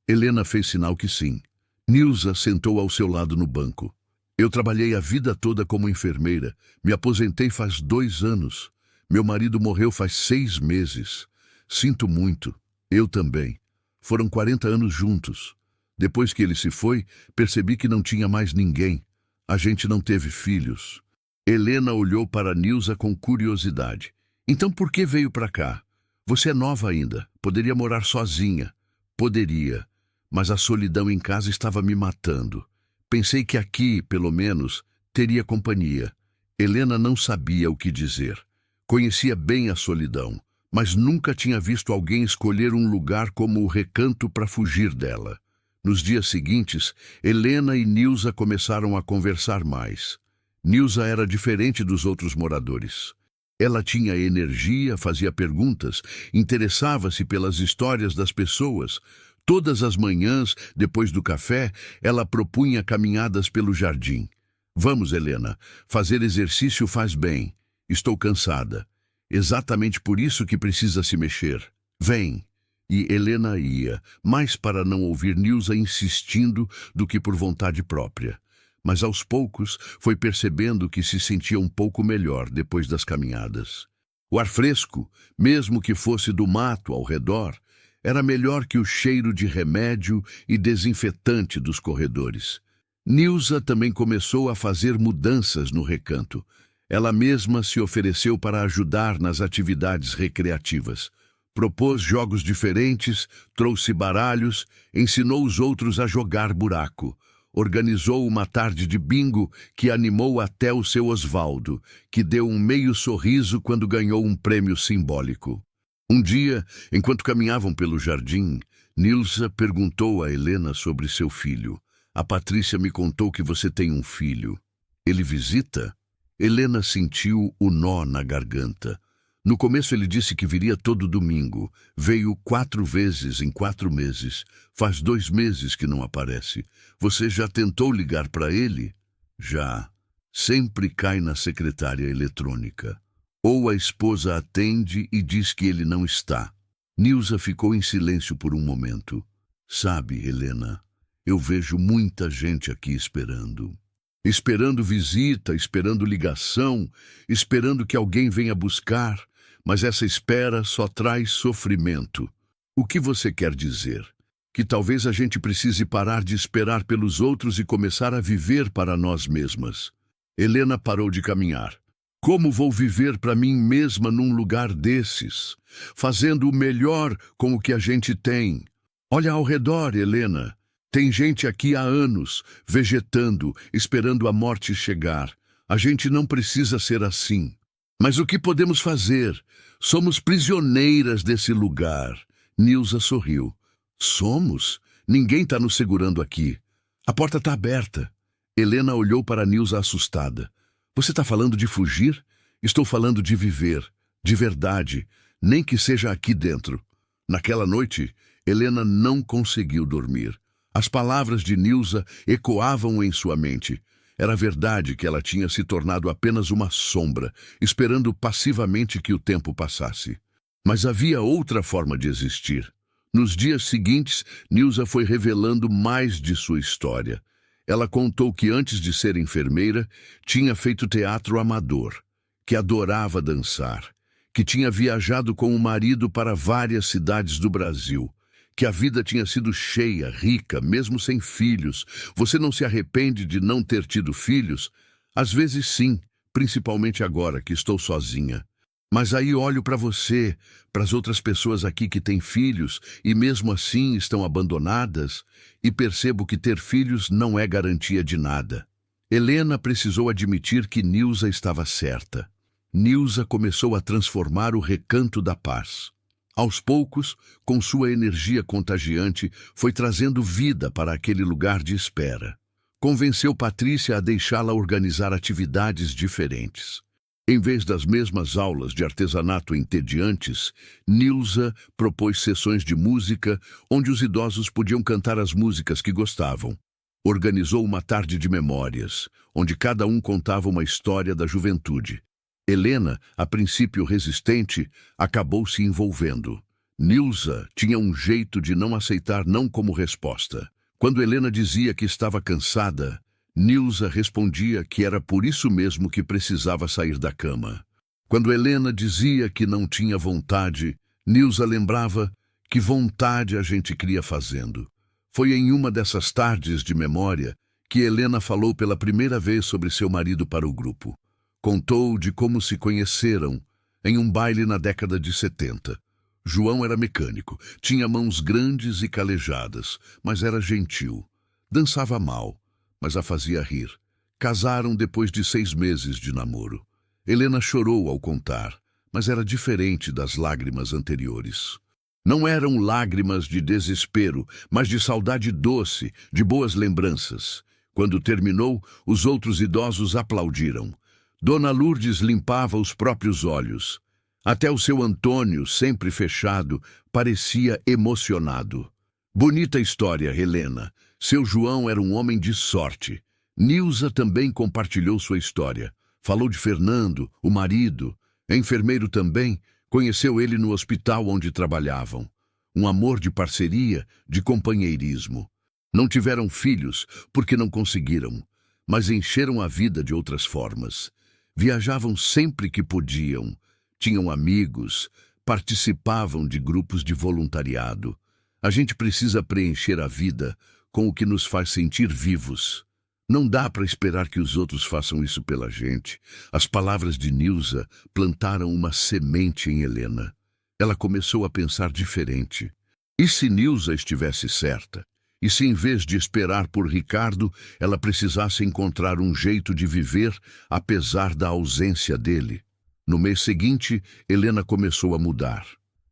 Helena fez sinal que sim. Nilza sentou ao seu lado no banco. "Eu trabalhei a vida toda como enfermeira. Me aposentei faz 2 anos. Meu marido morreu faz 6 meses. Sinto muito. Eu também. Foram 40 anos juntos. Depois que ele se foi, percebi que não tinha mais ninguém. A gente não teve filhos." Helena olhou para Nilza com curiosidade. "Então por que veio para cá? Você é nova ainda. Poderia morar sozinha." "Poderia. mas a solidão em casa estava me matando. Pensei que aqui, pelo menos, teria companhia. Helena não sabia o que dizer. Conhecia bem a solidão, mas nunca tinha visto alguém escolher um lugar como o recanto para fugir dela. Nos dias seguintes, Helena e Nilza começaram a conversar mais. Nilza era diferente dos outros moradores. Ela tinha energia, fazia perguntas, interessava-se pelas histórias das pessoas. Todas as manhãs, depois do café, ela propunha caminhadas pelo jardim. Vamos, Helena, fazer exercício faz bem. Estou cansada. Exatamente por isso que precisa se mexer. Vem. E Helena ia, mais para não ouvir Nilza insistindo do que por vontade própria. Mas aos poucos foi percebendo que se sentia um pouco melhor depois das caminhadas. O ar fresco, mesmo que fosse do mato ao redor, era melhor que o cheiro de remédio e desinfetante dos corredores. Nilza também começou a fazer mudanças no recanto. Ela mesma se ofereceu para ajudar nas atividades recreativas. Propôs jogos diferentes, trouxe baralhos, ensinou os outros a jogar buraco. Organizou uma tarde de bingo que animou até o seu Osvaldo, que deu um meio sorriso quando ganhou um prêmio simbólico. Um dia, enquanto caminhavam pelo jardim, Nilza perguntou a Helena sobre seu filho. A Patrícia me contou que você tem um filho. Ele visita? Helena sentiu o nó na garganta. No começo ele disse que viria todo domingo. Veio 4 vezes em 4 meses. Faz 2 meses que não aparece. Você já tentou ligar para ele? Já. Sempre cai na secretária eletrônica. Ou a esposa atende e diz que ele não está. Nilza ficou em silêncio por um momento. Sabe, Helena, eu vejo muita gente aqui esperando. Esperando visita, esperando ligação, esperando que alguém venha buscar. Mas essa espera só traz sofrimento. O que você quer dizer? Que talvez a gente precise parar de esperar pelos outros e começar a viver para nós mesmas. Helena parou de caminhar. Como vou viver para mim mesma num lugar desses? Fazendo o melhor com o que a gente tem. Olha ao redor, Helena. Tem gente aqui há anos, vegetando, esperando a morte chegar. A gente não precisa ser assim. Mas o que podemos fazer? Somos prisioneiras desse lugar. Nilza sorriu. Somos? Ninguém está nos segurando aqui. A porta está aberta. Helena olhou para Nilza assustada. Você está falando de fugir? Estou falando de viver. De verdade. Nem que seja aqui dentro. Naquela noite, Helena não conseguiu dormir. As palavras de Nilza ecoavam em sua mente. Era verdade que ela tinha se tornado apenas uma sombra, esperando passivamente que o tempo passasse. Mas havia outra forma de existir. Nos dias seguintes, Nilza foi revelando mais de sua história. Ela contou que antes de ser enfermeira, tinha feito teatro amador, que adorava dançar, que tinha viajado com o marido para várias cidades do Brasil, que a vida tinha sido cheia, rica, mesmo sem filhos. Você não se arrepende de não ter tido filhos? Às vezes sim, principalmente agora que estou sozinha. Mas aí olho para você, para as outras pessoas aqui que têm filhos e mesmo assim estão abandonadas, e percebo que ter filhos não é garantia de nada. Helena precisou admitir que Nilza estava certa. Nilza começou a transformar o Recanto da Paz. Aos poucos, com sua energia contagiante, foi trazendo vida para aquele lugar de espera. Convenceu Patrícia a deixá-la organizar atividades diferentes. Em vez das mesmas aulas de artesanato entediantes, Nilza propôs sessões de música onde os idosos podiam cantar as músicas que gostavam. Organizou uma tarde de memórias, onde cada um contava uma história da juventude. Helena, a princípio resistente, acabou se envolvendo. Nilza tinha um jeito de não aceitar não como resposta. Quando Helena dizia que estava cansada, Nilza respondia que era por isso mesmo que precisava sair da cama. Quando Helena dizia que não tinha vontade, Nilza lembrava que vontade a gente cria fazendo. Foi em uma dessas tardes de memória que Helena falou pela primeira vez sobre seu marido para o grupo. Contou de como se conheceram em um baile na década de 70. João era mecânico, tinha mãos grandes e calejadas, mas era gentil. Dançava mal, mas a fazia rir. Casaram depois de 6 meses de namoro. Helena chorou ao contar, mas era diferente das lágrimas anteriores. Não eram lágrimas de desespero, mas de saudade doce, de boas lembranças. Quando terminou, os outros idosos aplaudiram. Dona Lourdes limpava os próprios olhos. Até o seu Antônio, sempre fechado, parecia emocionado. Bonita história, Helena. Seu João era um homem de sorte. Nilza também compartilhou sua história. Falou de Fernando, o marido. Enfermeiro também, conheceu ele no hospital onde trabalhavam. Um amor de parceria, de companheirismo. Não tiveram filhos porque não conseguiram, mas encheram a vida de outras formas. Viajavam sempre que podiam, tinham amigos, participavam de grupos de voluntariado. A gente precisa preencher a vida com o que nos faz sentir vivos. Não dá para esperar que os outros façam isso pela gente. As palavras de Nilza plantaram uma semente em Helena. Ela começou a pensar diferente. E se Nilza estivesse certa? E se, em vez de esperar por Ricardo, ela precisasse encontrar um jeito de viver, apesar da ausência dele? No mês seguinte, Helena começou a mudar.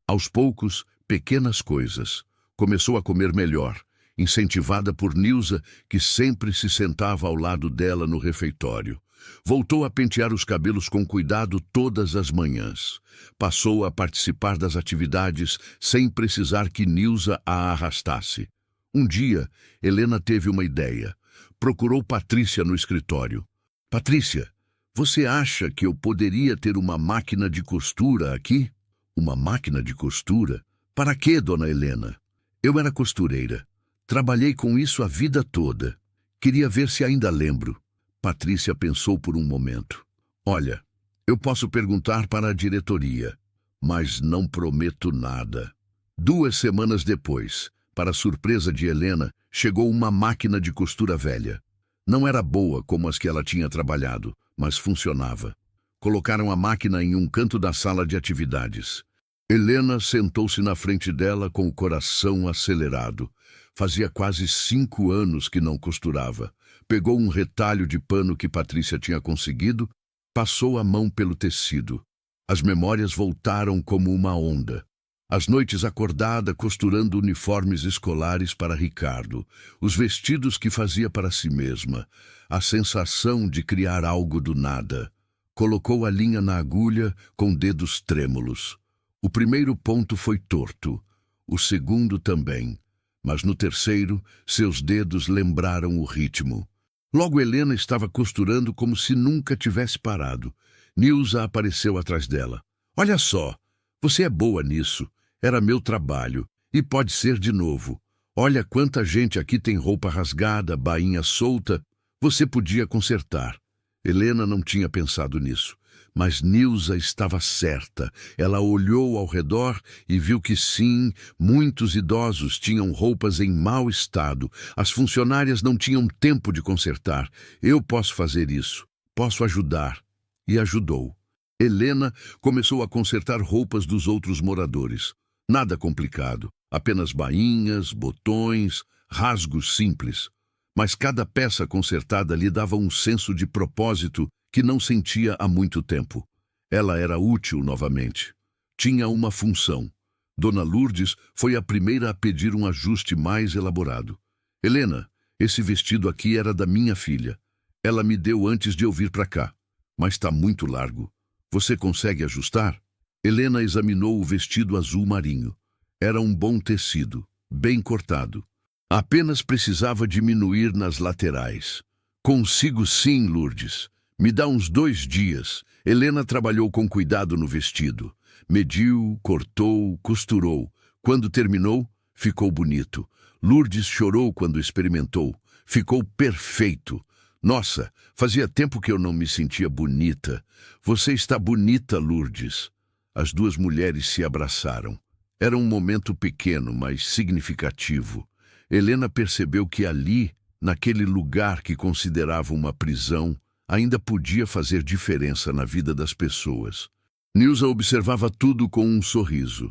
Aos poucos, pequenas coisas. Começou a comer melhor, incentivada por Nilza, que sempre se sentava ao lado dela no refeitório. Voltou a pentear os cabelos com cuidado todas as manhãs. Passou a participar das atividades sem precisar que Nilza a arrastasse. Um dia, Helena teve uma ideia. Procurou Patrícia no escritório. Patrícia, você acha que eu poderia ter uma máquina de costura aqui? Uma máquina de costura? Para quê, dona Helena? Eu era costureira. Trabalhei com isso a vida toda. Queria ver se ainda lembro. Patrícia pensou por um momento. Olha, eu posso perguntar para a diretoria, mas não prometo nada. 2 semanas depois, para surpresa de Helena, chegou uma máquina de costura velha. Não era boa como as que ela tinha trabalhado, mas funcionava. Colocaram a máquina em um canto da sala de atividades. Helena sentou-se na frente dela com o coração acelerado. Fazia quase 5 anos que não costurava. Pegou um retalho de pano que Patrícia tinha conseguido, passou a mão pelo tecido. As memórias voltaram como uma onda. As noites acordada costurando uniformes escolares para Ricardo, os vestidos que fazia para si mesma, a sensação de criar algo do nada. Colocou a linha na agulha com dedos trêmulos. O primeiro ponto foi torto, o segundo também, mas no terceiro seus dedos lembraram o ritmo. Logo Helena estava costurando como se nunca tivesse parado. Nilza apareceu atrás dela. Olha só, você é boa nisso. Era meu trabalho, e pode ser de novo. Olha quanta gente aqui tem roupa rasgada, bainha solta. Você podia consertar. Helena não tinha pensado nisso, mas Nilza estava certa. Ela olhou ao redor e viu que sim, muitos idosos tinham roupas em mau estado. As funcionárias não tinham tempo de consertar. Eu posso fazer isso. Posso ajudar. E ajudou. Helena começou a consertar roupas dos outros moradores. Nada complicado, apenas bainhas, botões, rasgos simples. Mas cada peça consertada lhe dava um senso de propósito que não sentia há muito tempo. Ela era útil novamente. Tinha uma função. Dona Lourdes foi a primeira a pedir um ajuste mais elaborado. Helena, esse vestido aqui era da minha filha. Ela me deu antes de eu vir para cá. Mas está muito largo. Você consegue ajustar? Helena examinou o vestido azul marinho. Era um bom tecido, bem cortado. Apenas precisava diminuir nas laterais. Consigo sim, Lourdes. Me dá uns 2 dias. Helena trabalhou com cuidado no vestido. Mediu, cortou, costurou. Quando terminou, ficou bonito. Lourdes chorou quando experimentou. Ficou perfeito. Nossa, fazia tempo que eu não me sentia bonita. Você está bonita, Lourdes. As 2 mulheres se abraçaram. Era um momento pequeno, mas significativo. Helena percebeu que ali, naquele lugar que considerava uma prisão, ainda podia fazer diferença na vida das pessoas. Nilza observava tudo com um sorriso.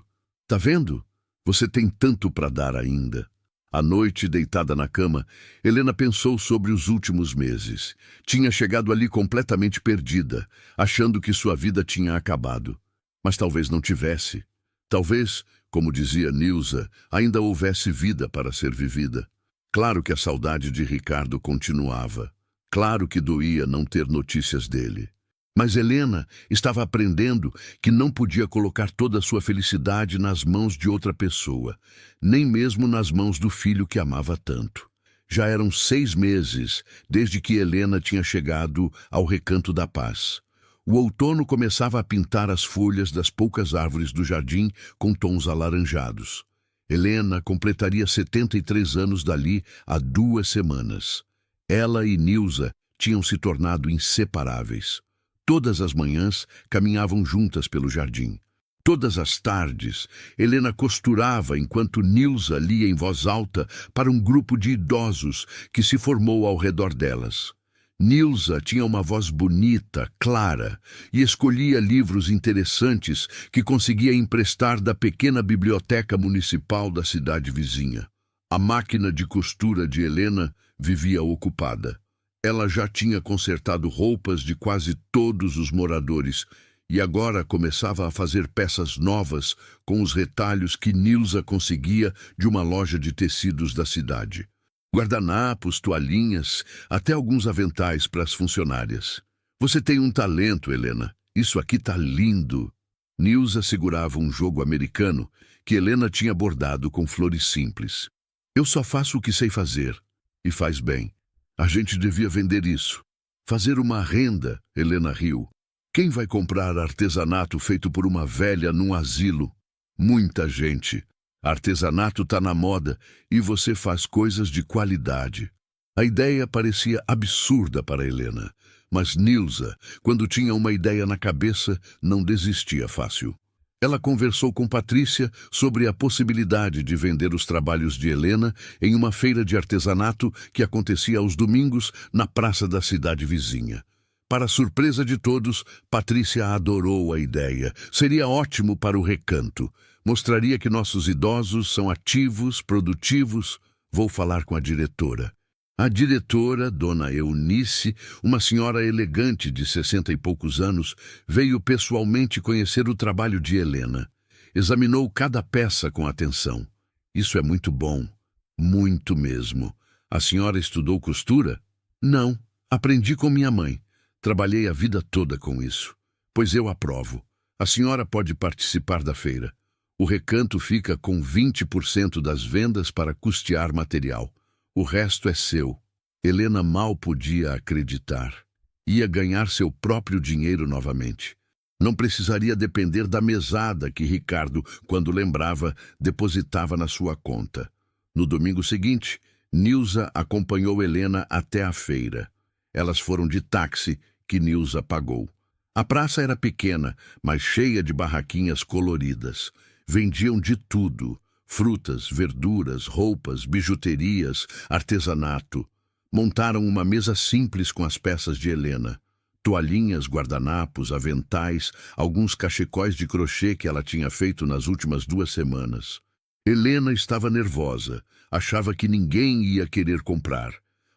Tá vendo? Você tem tanto para dar ainda. À noite, deitada na cama, Helena pensou sobre os últimos meses. Tinha chegado ali completamente perdida, achando que sua vida tinha acabado. Mas talvez não tivesse. Talvez, como dizia Nilza, ainda houvesse vida para ser vivida. Claro que a saudade de Ricardo continuava. Claro que doía não ter notícias dele. Mas Helena estava aprendendo que não podia colocar toda a sua felicidade nas mãos de outra pessoa, nem mesmo nas mãos do filho que amava tanto. Já eram 6 meses desde que Helena tinha chegado ao Recanto da Paz. O outono começava a pintar as folhas das poucas árvores do jardim com tons alaranjados. Helena completaria 73 anos dali a 2 semanas. Ela e Nilza tinham se tornado inseparáveis. Todas as manhãs caminhavam juntas pelo jardim. Todas as tardes, Helena costurava enquanto Nilza lia em voz alta para um grupo de idosos que se formou ao redor delas. Nilza tinha uma voz bonita, clara, e escolhia livros interessantes que conseguia emprestar da pequena biblioteca municipal da cidade vizinha. A máquina de costura de Helena vivia ocupada. Ela já tinha consertado roupas de quase todos os moradores e agora começava a fazer peças novas com os retalhos que Nilza conseguia de uma loja de tecidos da cidade. Guardanapos, toalhinhas, até alguns aventais para as funcionárias. Você tem um talento, Helena. Isso aqui tá lindo. Nilza segurava um jogo americano que Helena tinha bordado com flores simples. Eu só faço o que sei fazer. E faz bem. A gente devia vender isso. Fazer uma renda, Helena riu. Quem vai comprar artesanato feito por uma velha num asilo? Muita gente. Artesanato tá na moda e você faz coisas de qualidade. A ideia parecia absurda para Helena, mas Nilza, quando tinha uma ideia na cabeça, não desistia fácil. Ela conversou com Patrícia sobre a possibilidade de vender os trabalhos de Helena em uma feira de artesanato que acontecia aos domingos na praça da cidade vizinha. Para surpresa de todos, Patrícia adorou a ideia. Seria ótimo para o recanto. Mostraria que nossos idosos são ativos, produtivos. Vou falar com a diretora. A diretora, Dona Eunice, uma senhora elegante de 60 e poucos anos, veio pessoalmente conhecer o trabalho de Helena. Examinou cada peça com atenção. Isso é muito bom. Muito mesmo. A senhora estudou costura? Não. Aprendi com minha mãe. Trabalhei a vida toda com isso. Pois eu aprovo. A senhora pode participar da feira. O recanto fica com 20% das vendas para custear material. O resto é seu. Helena mal podia acreditar. Ia ganhar seu próprio dinheiro novamente. Não precisaria depender da mesada que Ricardo, quando lembrava, depositava na sua conta. No domingo seguinte, Nilza acompanhou Helena até a feira. Elas foram de táxi, que Nilza pagou. A praça era pequena, mas cheia de barraquinhas coloridas. Vendiam de tudo. Frutas, verduras, roupas, bijuterias, artesanato. Montaram uma mesa simples com as peças de Helena. Toalhinhas, guardanapos, aventais, alguns cachecóis de crochê que ela tinha feito nas últimas 2 semanas. Helena estava nervosa, achava que ninguém ia querer comprar.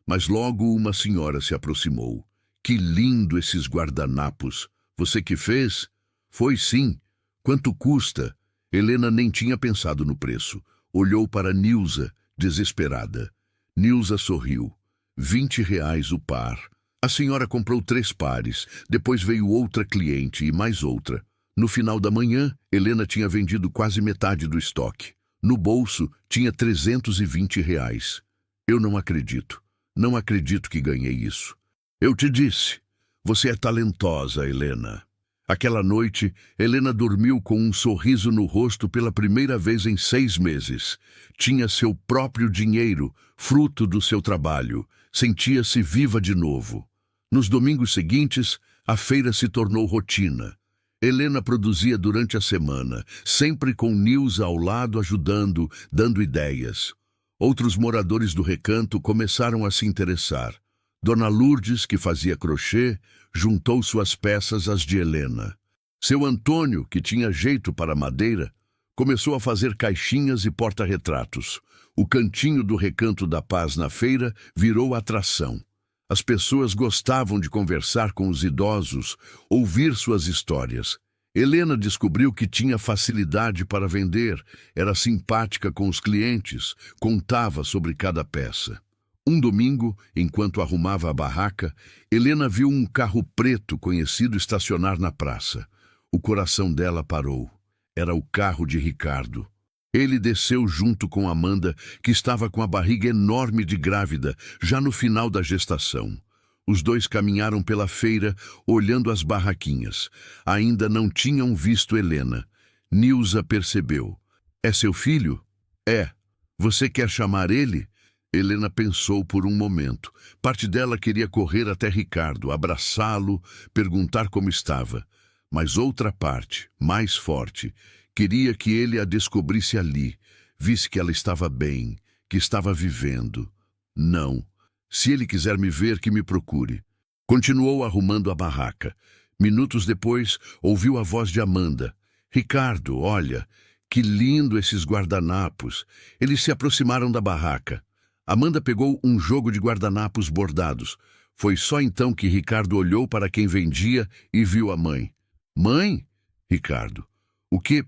Mas logo uma senhora se aproximou. Que lindo esses guardanapos! Você que fez? Foi sim. Quanto custa? Helena nem tinha pensado no preço. Olhou para Nilza, desesperada. Nilza sorriu. 20 reais o par. A senhora comprou 3 pares. Depois veio outra cliente e mais outra. No final da manhã, Helena tinha vendido quase metade do estoque. No bolso, tinha 320 reais. Eu não acredito. Não acredito que ganhei isso. Eu te disse. Você é talentosa, Helena. Aquela noite, Helena dormiu com um sorriso no rosto pela primeira vez em 6 meses. Tinha seu próprio dinheiro, fruto do seu trabalho. Sentia-se viva de novo. Nos domingos seguintes, a feira se tornou rotina. Helena produzia durante a semana, sempre com Nilza ao lado ajudando, dando ideias. Outros moradores do recanto começaram a se interessar. Dona Lourdes, que fazia crochê, juntou suas peças às de Helena. Seu Antônio, que tinha jeito para madeira, Começou a fazer caixinhas e porta-retratos. O cantinho do Recanto da Paz na feira virou atração. As pessoas gostavam de conversar com os idosos, ouvir suas histórias. Helena descobriu que tinha facilidade para vender, era simpática com os clientes, contava sobre cada peça. Um domingo, enquanto arrumava a barraca, Helena viu um carro preto conhecido estacionar na praça. O coração dela parou. Era o carro de Ricardo. Ele desceu junto com Amanda, que estava com a barriga enorme de grávida, já no final da gestação. Os dois caminharam pela feira, olhando as barraquinhas. Ainda não tinham visto Helena. Nilza percebeu. É seu filho? É. Você quer chamar ele? Helena pensou por um momento. Parte dela queria correr até Ricardo, abraçá-lo, perguntar como estava. Mas outra parte, mais forte, queria que ele a descobrisse ali, visse que ela estava bem, que estava vivendo. Não. Se ele quiser me ver, que me procure. Continuou arrumando a barraca. Minutos depois, ouviu a voz de Amanda. Ricardo, olha, que lindo esses guardanapos. Eles se aproximaram da barraca. Amanda pegou um jogo de guardanapos bordados. Foi só então que Ricardo olhou para quem vendia e viu a mãe. Mãe? Ricardo. O que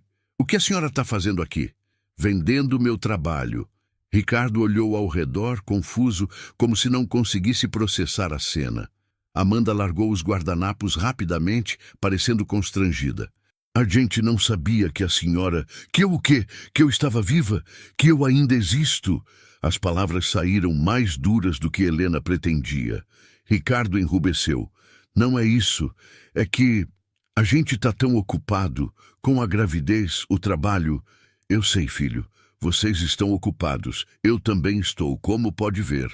a senhora está fazendo aqui? Vendendo meu trabalho. Ricardo olhou ao redor, confuso, como se não conseguisse processar a cena. Amanda largou os guardanapos rapidamente, parecendo constrangida. A gente não sabia que a senhora... Que eu o quê? Que eu estava viva? Que eu ainda existo? As palavras saíram mais duras do que Helena pretendia. Ricardo enrubesceu. Não é isso. É que a gente está tão ocupado com a gravidez, o trabalho. Eu sei, filho. Vocês estão ocupados. Eu também estou, como pode ver.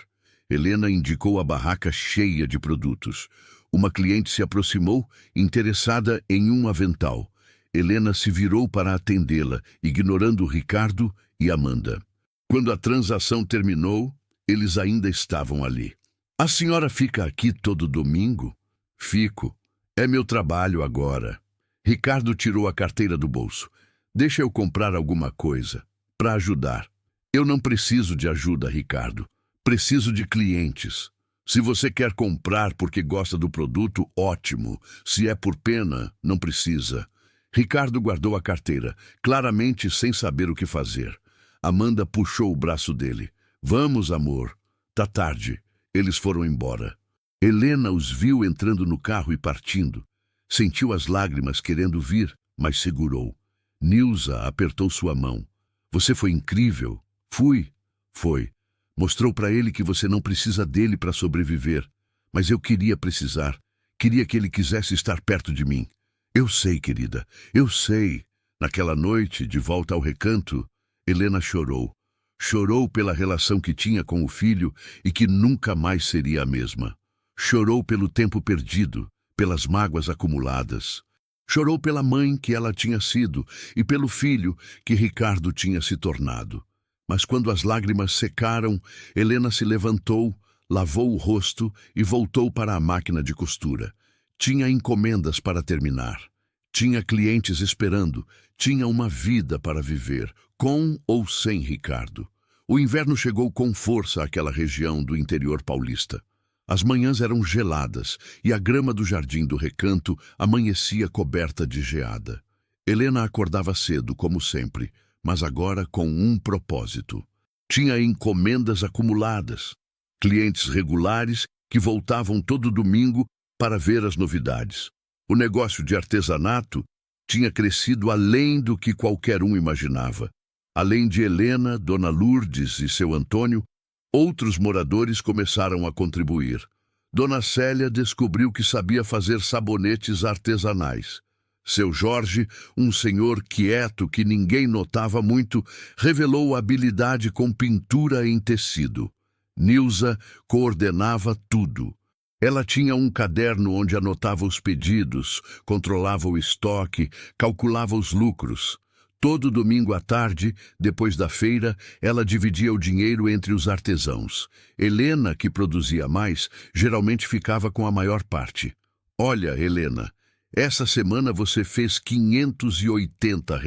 Helena indicou a barraca cheia de produtos. Uma cliente se aproximou, interessada em um avental. Helena se virou para atendê-la, ignorando Ricardo e Amanda. Quando a transação terminou, eles ainda estavam ali. A senhora fica aqui todo domingo? Fico. É meu trabalho agora. Ricardo tirou a carteira do bolso. Deixa eu comprar alguma coisa. Para ajudar. Eu não preciso de ajuda, Ricardo. Preciso de clientes. Se você quer comprar porque gosta do produto, ótimo. Se é por pena, não precisa. Ricardo guardou a carteira, claramente sem saber o que fazer. Amanda puxou o braço dele. Vamos, amor. Tá tarde. Eles foram embora. Helena os viu entrando no carro e partindo. Sentiu as lágrimas querendo vir, mas segurou. Nilza apertou sua mão. Você foi incrível. Fui. Foi. Mostrou para ele que você não precisa dele para sobreviver. Mas eu queria precisar. Queria que ele quisesse estar perto de mim. Eu sei, querida. Eu sei. Naquela noite, de volta ao recanto, Helena chorou. Chorou pela relação que tinha com o filho e que nunca mais seria a mesma. Chorou pelo tempo perdido, pelas mágoas acumuladas. Chorou pela mãe que ela tinha sido e pelo filho que Ricardo tinha se tornado. Mas quando as lágrimas secaram, Helena se levantou, lavou o rosto e voltou para a máquina de costura. Tinha encomendas para terminar. Tinha clientes esperando. Tinha uma vida para viver, com ou sem Ricardo. O inverno chegou com força àquela região do interior paulista. As manhãs eram geladas e a grama do jardim do recanto amanhecia coberta de geada. Helena acordava cedo, como sempre, mas agora com um propósito. Tinha encomendas acumuladas, clientes regulares que voltavam todo domingo para ver as novidades. O negócio de artesanato tinha crescido além do que qualquer um imaginava. Além de Helena, Dona Lourdes e seu Antônio, outros moradores começaram a contribuir. Dona Célia descobriu que sabia fazer sabonetes artesanais. Seu Jorge, um senhor quieto que ninguém notava muito, revelou habilidade com pintura em tecido. Nilza coordenava tudo. Ela tinha um caderno onde anotava os pedidos, controlava o estoque, calculava os lucros. Todo domingo à tarde, depois da feira, ela dividia o dinheiro entre os artesãos. Helena, que produzia mais, geralmente ficava com a maior parte. Olha, Helena, Essa semana você fez R$ 580.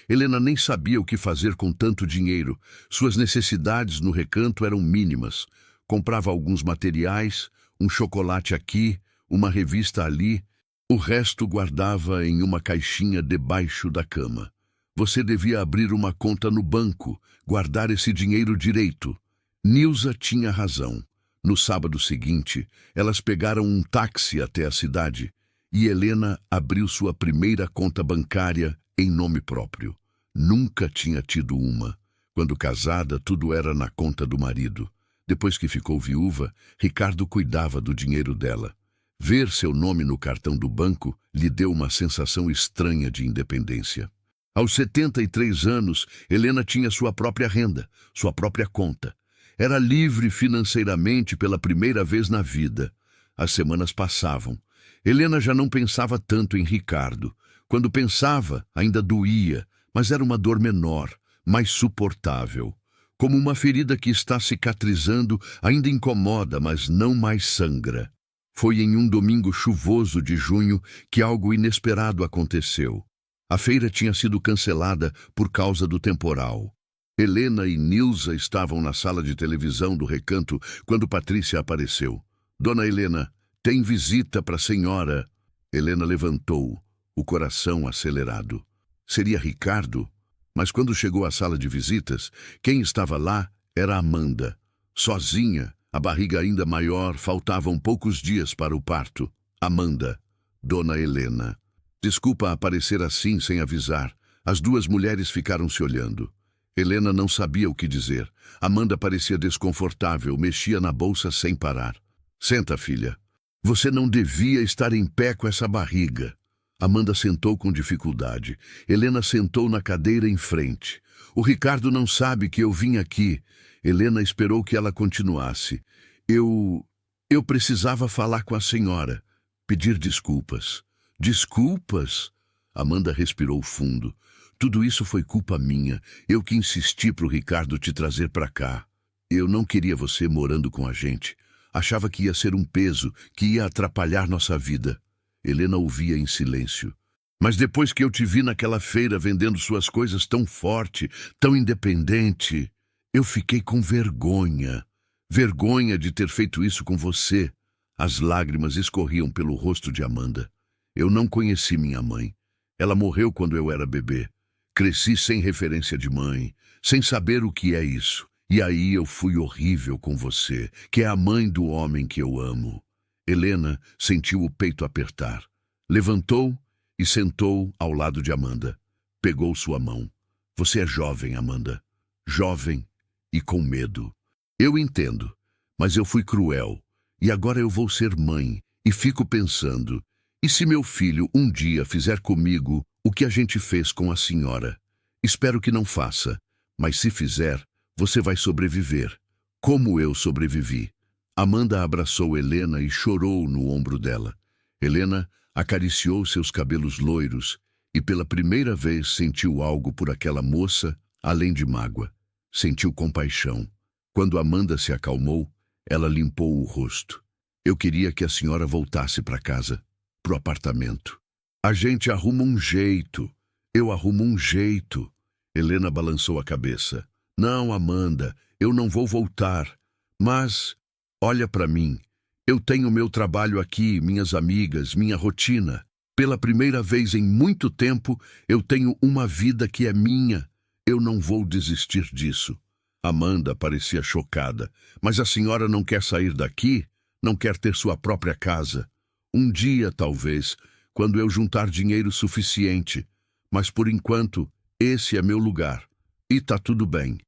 Helena nem sabia o que fazer com tanto dinheiro. Suas necessidades no recanto eram mínimas. Comprava alguns materiais, um chocolate aqui, uma revista ali. O resto guardava em uma caixinha debaixo da cama. Você devia abrir uma conta no banco, guardar esse dinheiro direito. Nilza tinha razão. No sábado seguinte, elas pegaram um táxi até a cidade e Helena abriu sua primeira conta bancária em nome próprio. Nunca tinha tido uma. Quando casada, tudo era na conta do marido. Depois que ficou viúva, Ricardo cuidava do dinheiro dela. Ver seu nome no cartão do banco lhe deu uma sensação estranha de independência. Aos 73 anos, Helena tinha sua própria renda, sua própria conta. Era livre financeiramente pela primeira vez na vida. As semanas passavam. Helena já não pensava tanto em Ricardo. Quando pensava, ainda doía, mas era uma dor menor, mais suportável. Como uma ferida que está cicatrizando, ainda incomoda, mas não mais sangra. Foi em um domingo chuvoso de junho que algo inesperado aconteceu. A feira tinha sido cancelada por causa do temporal. Helena e Nilza estavam na sala de televisão do recanto quando Patrícia apareceu. Dona Helena, tem visita para a senhora. Helena levantou, o coração acelerado. Seria Ricardo? Mas quando chegou à sala de visitas, quem estava lá era Amanda. Sozinha, a barriga ainda maior, faltavam poucos dias para o parto. Amanda, Dona Helena. Desculpa aparecer assim sem avisar. As duas mulheres ficaram se olhando. Helena não sabia o que dizer. Amanda parecia desconfortável, mexia na bolsa sem parar. Senta, filha. Você não devia estar em pé com essa barriga. Amanda sentou com dificuldade. Helena sentou na cadeira em frente. O Ricardo não sabe que eu vim aqui. Helena esperou que ela continuasse. Eu precisava falar com a senhora. Pedir desculpas. Desculpas? Amanda respirou fundo. Tudo isso foi culpa minha. Eu que insisti para o Ricardo te trazer para cá. Eu não queria você morando com a gente. Achava que ia ser um peso, que ia atrapalhar nossa vida. Helena ouvia em silêncio. Mas depois que eu te vi naquela feira vendendo suas coisas tão forte, tão independente, eu fiquei com vergonha. Vergonha de ter feito isso com você. As lágrimas escorriam pelo rosto de Amanda. Eu não conheci minha mãe. Ela morreu quando eu era bebê. Cresci sem referência de mãe, sem saber o que é isso. E aí eu fui horrível com você, que é a mãe do homem que eu amo. Helena sentiu o peito apertar. Levantou e sentou ao lado de Amanda. Pegou sua mão. Você é jovem, Amanda. Jovem e com medo. Eu entendo, mas eu fui cruel. E agora eu vou ser mãe. E fico pensando, e se meu filho um dia fizer comigo o que a gente fez com a senhora? Espero que não faça, mas se fizer, você vai sobreviver, como eu sobrevivi. Amanda abraçou Helena e chorou no ombro dela. Helena acariciou seus cabelos loiros e pela primeira vez sentiu algo por aquela moça, além de mágoa. Sentiu compaixão. Quando Amanda se acalmou, ela limpou o rosto. Eu queria que a senhora voltasse para casa, pro apartamento. A gente arruma um jeito. Eu arrumo um jeito. Helena balançou a cabeça. Não, Amanda, eu não vou voltar. Mas, olha para mim. Eu tenho meu trabalho aqui, minhas amigas, minha rotina. Pela primeira vez em muito tempo, eu tenho uma vida que é minha. Eu não vou desistir disso. Amanda parecia chocada. Mas a senhora não quer sair daqui? Não quer ter sua própria casa? Um dia, talvez, quando eu juntar dinheiro suficiente. Mas, por enquanto, esse é meu lugar. E tá tudo bem.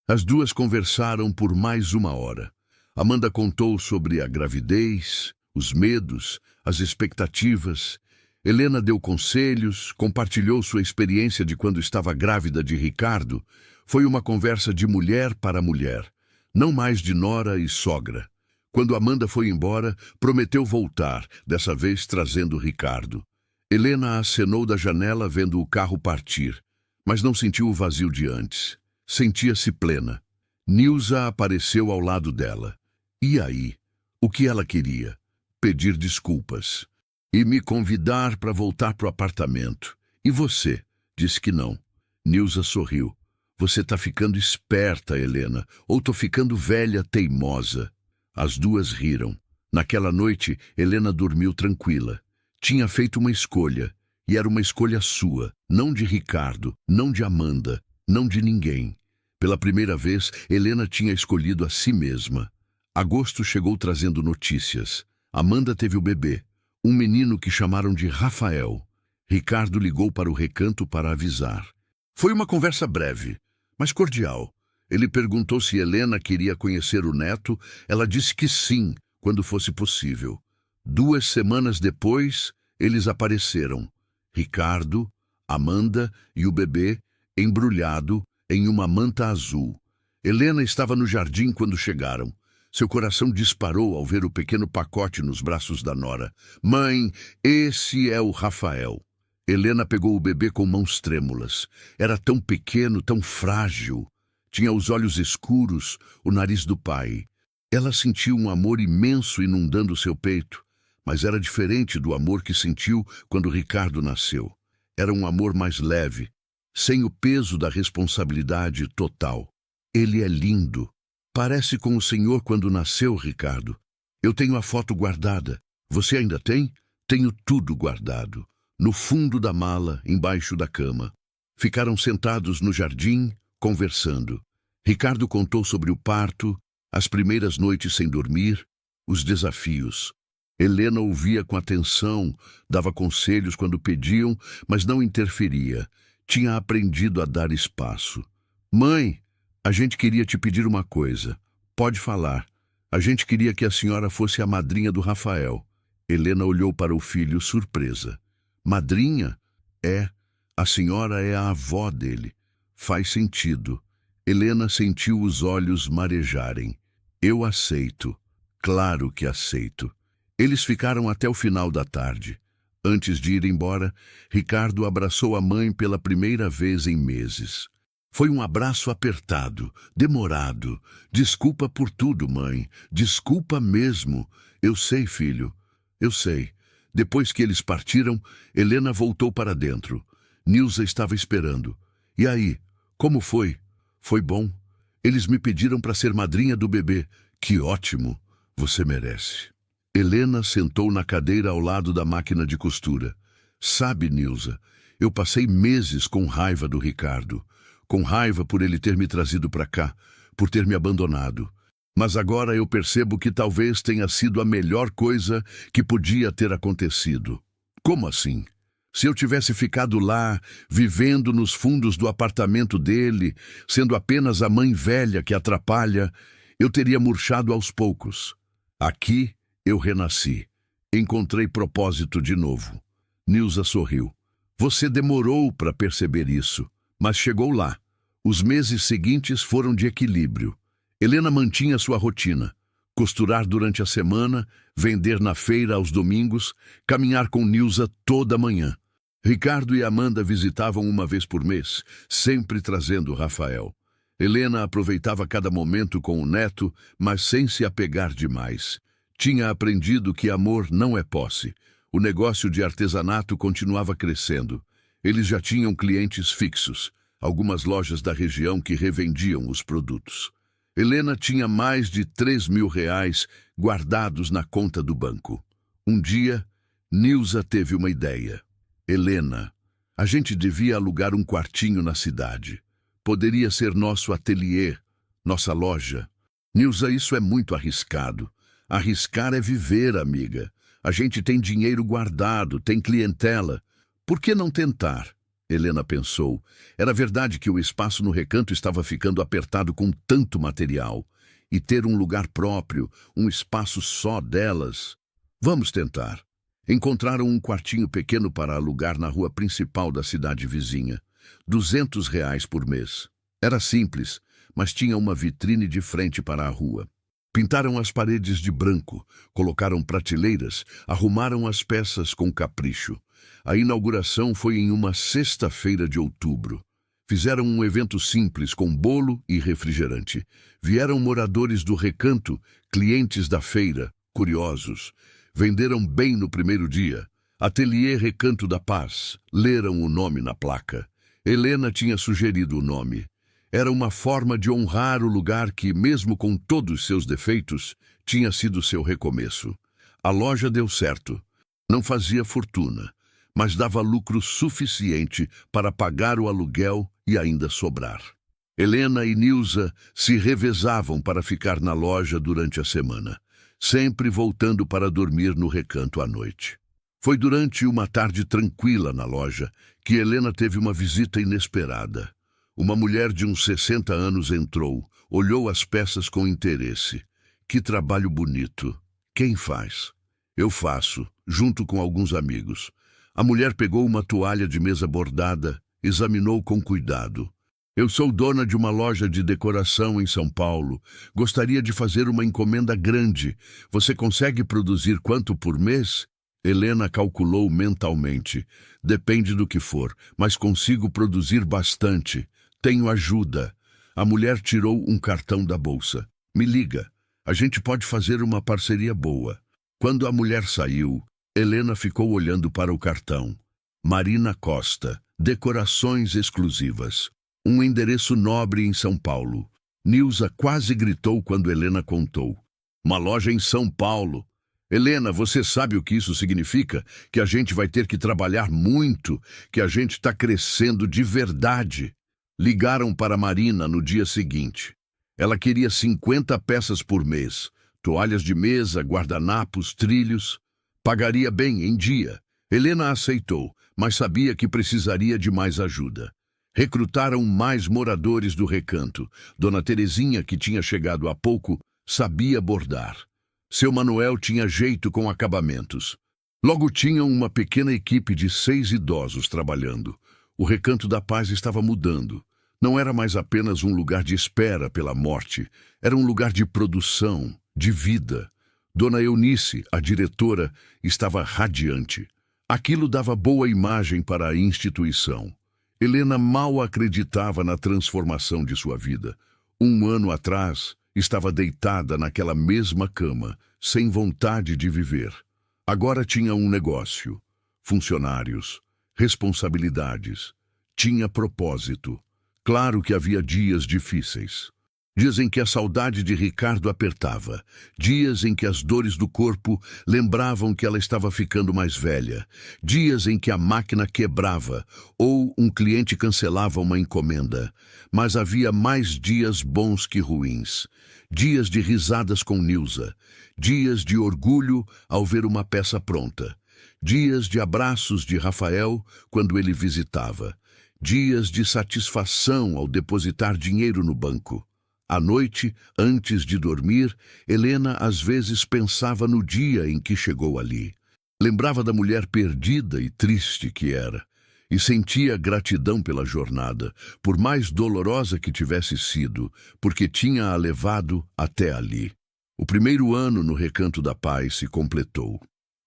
As duas conversaram por mais 1 hora. Amanda contou sobre a gravidez, os medos, as expectativas. Helena deu conselhos, compartilhou sua experiência de quando estava grávida de Ricardo. Foi uma conversa de mulher para mulher, não mais de nora e sogra. Quando Amanda foi embora, prometeu voltar, dessa vez trazendo Ricardo. Helena acenou da janela vendo o carro partir, mas não sentiu o vazio de antes. Sentia-se plena. Nilza apareceu ao lado dela. E aí? O que ela queria? Pedir desculpas. e me convidar para voltar para o apartamento. E você? Disse que não. Nilza sorriu. Você tá ficando esperta, Helena, ou tô ficando velha teimosa. As duas riram. Naquela noite, Helena dormiu tranquila. Tinha feito uma escolha, e era uma escolha sua, não de Ricardo, não de Amanda, não de ninguém. Pela primeira vez, Helena tinha escolhido a si mesma. Agosto chegou trazendo notícias. Amanda teve o bebê, um menino que chamaram de Rafael. Ricardo ligou para o recanto para avisar. Foi uma conversa breve, mas cordial. Ele perguntou se Helena queria conhecer o neto. Ela disse que sim, quando fosse possível. 2 semanas depois, eles apareceram. Ricardo, Amanda e o bebê, embrulhado em uma manta azul. Helena estava no jardim quando chegaram. Seu coração disparou ao ver o pequeno pacote nos braços da nora. Mãe, esse é o Rafael. Helena pegou o bebê com mãos trêmulas. Era tão pequeno, tão frágil. Tinha os olhos escuros, o nariz do pai. Ela sentiu um amor imenso inundando seu peito, mas era diferente do amor que sentiu quando Ricardo nasceu. Era um amor mais leve, sem o peso da responsabilidade total. Ele é lindo. Parece com o senhor quando nasceu, Ricardo. Eu tenho a foto guardada. Você ainda tem? Tenho tudo guardado. No fundo da mala, embaixo da cama. Ficaram sentados no jardim, conversando. Ricardo contou sobre o parto, as primeiras noites sem dormir, os desafios. Helena ouvia com atenção, dava conselhos quando pediam, mas não interferia. Tinha aprendido a dar espaço. Mãe, a gente queria te pedir uma coisa. Pode falar. A gente queria que a senhora fosse a madrinha do Rafael. Helena olhou para o filho surpresa. Madrinha? É. A senhora é a avó dele. Faz sentido. Helena sentiu os olhos marejarem. Eu aceito. Claro que aceito. Eles ficaram até o final da tarde. Antes de ir embora, Ricardo abraçou a mãe pela primeira vez em meses. Foi um abraço apertado, demorado. Desculpa por tudo, mãe. Desculpa mesmo. Eu sei, filho. Eu sei. Depois que eles partiram, Helena voltou para dentro. Nilza estava esperando. E aí? Como foi? Foi bom. Eles me pediram para ser madrinha do bebê. Que ótimo. Você merece. Helena sentou na cadeira ao lado da máquina de costura. Sabe, Nilza, eu passei meses com raiva do Ricardo. Com raiva por ele ter me trazido para cá, por ter me abandonado. Mas agora eu percebo que talvez tenha sido a melhor coisa que podia ter acontecido. Como assim? Se eu tivesse ficado lá, vivendo nos fundos do apartamento dele, sendo apenas a mãe velha que atrapalha, eu teria murchado aos poucos. Aqui eu renasci. Encontrei propósito de novo. Nilza sorriu. Você demorou para perceber isso, mas chegou lá. Os meses seguintes foram de equilíbrio. Helena mantinha sua rotina. Costurar durante a semana, vender na feira aos domingos, caminhar com Nilza toda manhã. Ricardo e Amanda visitavam uma vez por mês, sempre trazendo Rafael. Helena aproveitava cada momento com o neto, mas sem se apegar demais. Tinha aprendido que amor não é posse. O negócio de artesanato continuava crescendo. Eles já tinham clientes fixos, algumas lojas da região que revendiam os produtos. Helena tinha mais de 3.000 reais guardados na conta do banco. Um dia, Nilza teve uma ideia. Helena, a gente devia alugar um quartinho na cidade. Poderia ser nosso ateliê, nossa loja. Nilza, isso é muito arriscado. Arriscar é viver, amiga. A gente tem dinheiro guardado, tem clientela. Por que não tentar? Helena pensou. Era verdade que o espaço no recanto estava ficando apertado com tanto material. E ter um lugar próprio, um espaço só delas. Vamos tentar. Encontraram um quartinho pequeno para alugar na rua principal da cidade vizinha. 200 reais por mês. Era simples, mas tinha uma vitrine de frente para a rua. Pintaram as paredes de branco, colocaram prateleiras, arrumaram as peças com capricho. A inauguração foi em uma sexta-feira de outubro. Fizeram um evento simples com bolo e refrigerante. Vieram moradores do recanto, clientes da feira, curiosos. Venderam bem no primeiro dia. Ateliê Recanto da Paz. Leram o nome na placa. Helena tinha sugerido o nome. Era uma forma de honrar o lugar que, mesmo com todos seus defeitos, tinha sido seu recomeço. A loja deu certo. Não fazia fortuna, mas dava lucro suficiente para pagar o aluguel e ainda sobrar. Helena e Nilza se revezavam para ficar na loja durante a semana, sempre voltando para dormir no recanto à noite. Foi durante uma tarde tranquila na loja que Helena teve uma visita inesperada. Uma mulher de uns 60 anos entrou, olhou as peças com interesse. Que trabalho bonito! Quem faz? Eu faço, junto com alguns amigos. A mulher pegou uma toalha de mesa bordada, examinou com cuidado. Eu sou dona de uma loja de decoração em São Paulo. Gostaria de fazer uma encomenda grande. Você consegue produzir quanto por mês? Helena calculou mentalmente. Depende do que for, mas consigo produzir bastante. Tenho ajuda. A mulher tirou um cartão da bolsa. Me liga. A gente pode fazer uma parceria boa. Quando a mulher saiu, Helena ficou olhando para o cartão. Marina Costa. Decorações exclusivas. Um endereço nobre em São Paulo. Nilza quase gritou quando Helena contou. Uma loja em São Paulo. Helena, você sabe o que isso significa? Que a gente vai ter que trabalhar muito, que a gente está crescendo de verdade. Ligaram para Marina no dia seguinte. Ela queria 50 peças por mês. Toalhas de mesa, guardanapos, trilhos. Pagaria bem em dia. Helena aceitou, mas sabia que precisaria de mais ajuda. Recrutaram mais moradores do recanto. Dona Terezinha, que tinha chegado há pouco, sabia bordar. Seu Manuel tinha jeito com acabamentos. Logo tinham uma pequena equipe de 6 idosos trabalhando. O Recanto da Paz estava mudando. Não era mais apenas um lugar de espera pela morte. Era um lugar de produção, de vida. Dona Eunice, a diretora, estava radiante. Aquilo dava boa imagem para a instituição. Helena mal acreditava na transformação de sua vida. Um ano atrás, estava deitada naquela mesma cama, sem vontade de viver. Agora tinha um negócio, funcionários, responsabilidades. Tinha propósito. Claro que havia dias difíceis. Dias em que a saudade de Ricardo apertava. Dias em que as dores do corpo lembravam que ela estava ficando mais velha. Dias em que a máquina quebrava ou um cliente cancelava uma encomenda. Mas havia mais dias bons que ruins. Dias de risadas com Nilza. Dias de orgulho ao ver uma peça pronta. Dias de abraços de Rafael quando ele visitava. Dias de satisfação ao depositar dinheiro no banco. À noite, antes de dormir, Helena às vezes pensava no dia em que chegou ali. Lembrava da mulher perdida e triste que era, e sentia gratidão pela jornada, por mais dolorosa que tivesse sido, porque tinha-a levado até ali. O primeiro ano no Recanto da Paz se completou.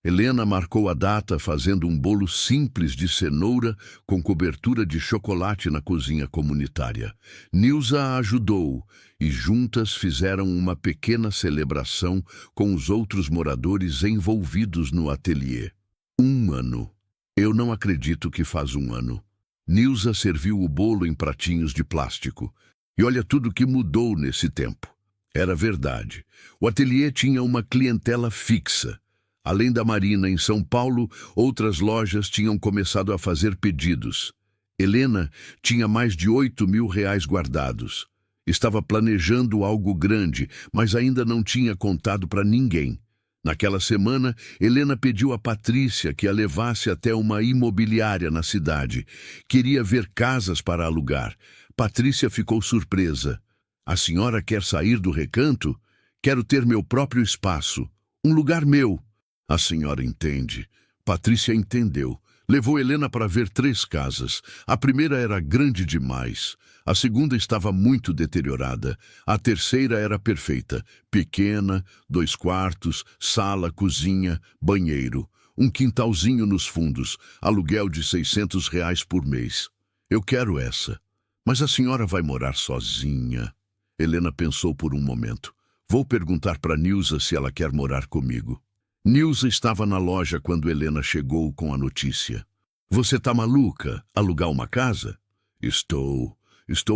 Helena marcou a data fazendo um bolo simples de cenoura com cobertura de chocolate na cozinha comunitária. Nilza a ajudou e juntas fizeram uma pequena celebração com os outros moradores envolvidos no ateliê. 1 ano. Eu não acredito que faz 1 ano. Nilza serviu o bolo em pratinhos de plástico. E olha tudo que mudou nesse tempo. Era verdade. O ateliê tinha uma clientela fixa. Além da Marina, em São Paulo, outras lojas tinham começado a fazer pedidos. Helena tinha mais de R$ 8.000 guardados. Estava planejando algo grande, mas ainda não tinha contado para ninguém. Naquela semana, Helena pediu a Patrícia que a levasse até uma imobiliária na cidade. Queria ver casas para alugar. Patrícia ficou surpresa. A senhora quer sair do recanto? Quero ter meu próprio espaço. Um lugar meu. A senhora entende. Patrícia entendeu. Levou Helena para ver 3 casas. A primeira era grande demais. A segunda estava muito deteriorada. A terceira era perfeita. Pequena, 2 quartos, sala, cozinha, banheiro. Um quintalzinho nos fundos. Aluguel de R$ 600 por mês. Eu quero essa. Mas a senhora vai morar sozinha. Helena pensou por um momento. Vou perguntar para Nilza se ela quer morar comigo. Nilza estava na loja quando Helena chegou com a notícia. Você tá maluca? Alugar uma casa? Estou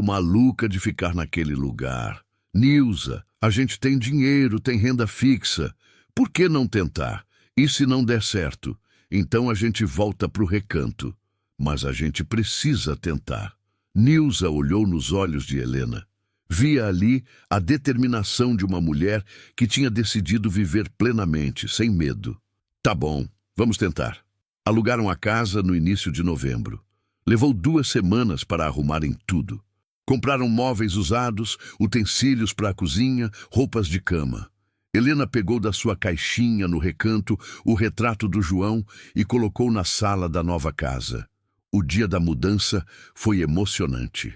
maluca de ficar naquele lugar. Nilza, a gente tem dinheiro, tem renda fixa. Por que não tentar? E se não der certo? Então a gente volta pro recanto. Mas a gente precisa tentar. Nilza olhou nos olhos de Helena. Via ali a determinação de uma mulher que tinha decidido viver plenamente, sem medo. Tá bom, vamos tentar. Alugaram a casa no início de novembro. Levou 2 semanas para arrumarem tudo. Compraram móveis usados, utensílios para a cozinha, roupas de cama. Helena pegou da sua caixinha no recanto o retrato do João e colocou na sala da nova casa. O dia da mudança foi emocionante.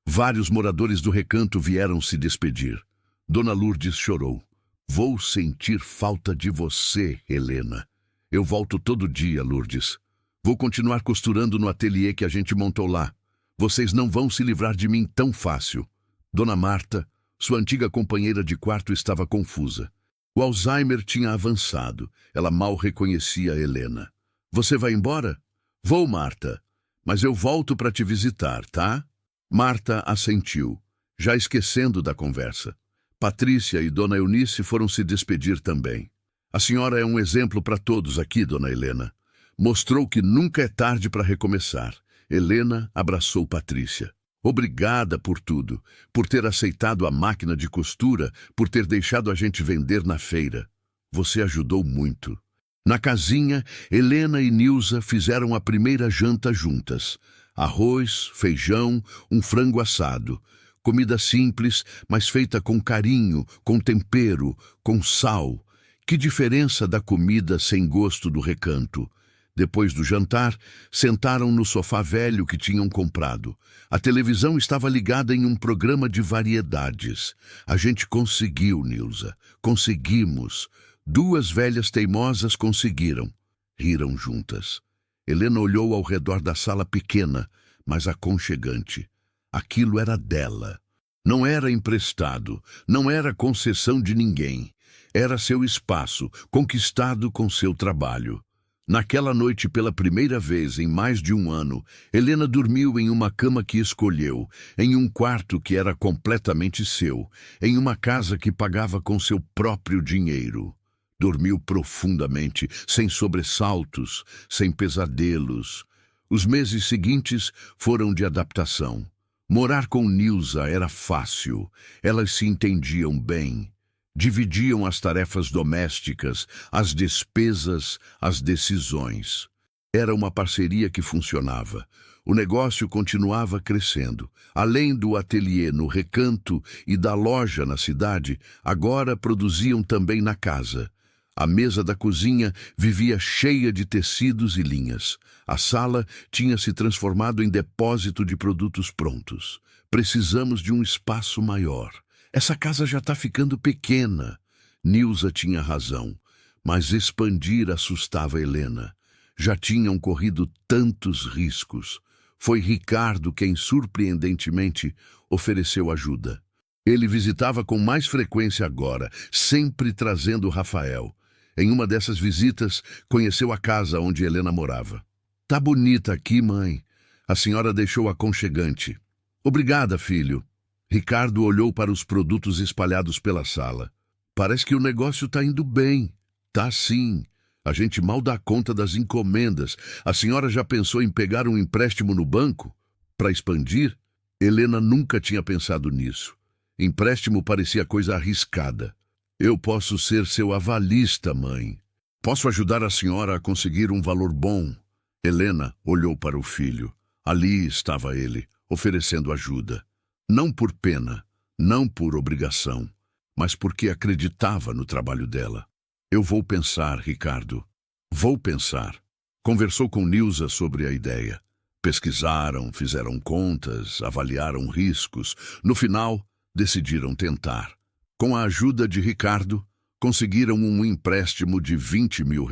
Vários moradores do recanto vieram se despedir. Dona Lourdes chorou. Vou sentir falta de você, Helena. Eu volto todo dia, Lourdes. Vou continuar costurando no ateliê que a gente montou lá. Vocês não vão se livrar de mim tão fácil. Dona Marta, sua antiga companheira de quarto, estava confusa. O Alzheimer tinha avançado. Ela mal reconhecia Helena. Você vai embora? Vou, Marta. Mas eu volto para te visitar, tá? Marta assentiu, já esquecendo da conversa. Patrícia e Dona Eunice foram se despedir também. A senhora é um exemplo para todos aqui, Dona Helena. Mostrou que nunca é tarde para recomeçar. Helena abraçou Patrícia. Obrigada por tudo, por ter aceitado a máquina de costura, por ter deixado a gente vender na feira. Você ajudou muito. Na casinha, Helena e Nilza fizeram a primeira janta juntas. Arroz, feijão, um frango assado. Comida simples, mas feita com carinho, com tempero, com sal. Que diferença da comida sem gosto do recanto. Depois do jantar, sentaram no sofá velho que tinham comprado. A televisão estava ligada em um programa de variedades. A gente conseguiu, Nilza. Conseguimos. 2 velhas teimosas conseguiram. Riram juntas. Helena olhou ao redor da sala pequena, mas aconchegante. Aquilo era dela. Não era emprestado, não era concessão de ninguém. Era seu espaço, conquistado com seu trabalho. Naquela noite, pela primeira vez em mais de 1 ano, Helena dormiu em uma cama que escolheu, em um quarto que era completamente seu, em uma casa que pagava com seu próprio dinheiro. Dormiu profundamente, sem sobressaltos, sem pesadelos. Os meses seguintes foram de adaptação. Morar com Nilza era fácil. Elas se entendiam bem. Dividiam as tarefas domésticas, as despesas, as decisões. Era uma parceria que funcionava. O negócio continuava crescendo. Além do ateliê no recanto e da loja na cidade, agora produziam também na casa. A mesa da cozinha vivia cheia de tecidos e linhas. A sala tinha se transformado em depósito de produtos prontos. Precisamos de um espaço maior. Essa casa já está ficando pequena. Nilza tinha razão, mas expandir assustava Helena. Já tinham corrido tantos riscos. Foi Ricardo quem, surpreendentemente, ofereceu ajuda. Ele visitava com mais frequência agora, sempre trazendo Rafael. Em uma dessas visitas, conheceu a casa onde Helena morava. Tá bonita aqui, mãe. A senhora deixou aconchegante. Obrigada, filho. Ricardo olhou para os produtos espalhados pela sala. Parece que o negócio tá indo bem. Tá sim. A gente mal dá conta das encomendas. A senhora já pensou em pegar um empréstimo no banco? Para expandir? Helena nunca tinha pensado nisso. Empréstimo parecia coisa arriscada. Eu posso ser seu avalista, mãe. Posso ajudar a senhora a conseguir um valor bom. Helena olhou para o filho. Ali estava ele, oferecendo ajuda. Não por pena, não por obrigação, mas porque acreditava no trabalho dela. Eu vou pensar, Ricardo. Vou pensar. Conversou com Nilza sobre a ideia. Pesquisaram, fizeram contas, avaliaram riscos. No final, decidiram tentar. Com a ajuda de Ricardo, conseguiram um empréstimo de R$20 mil.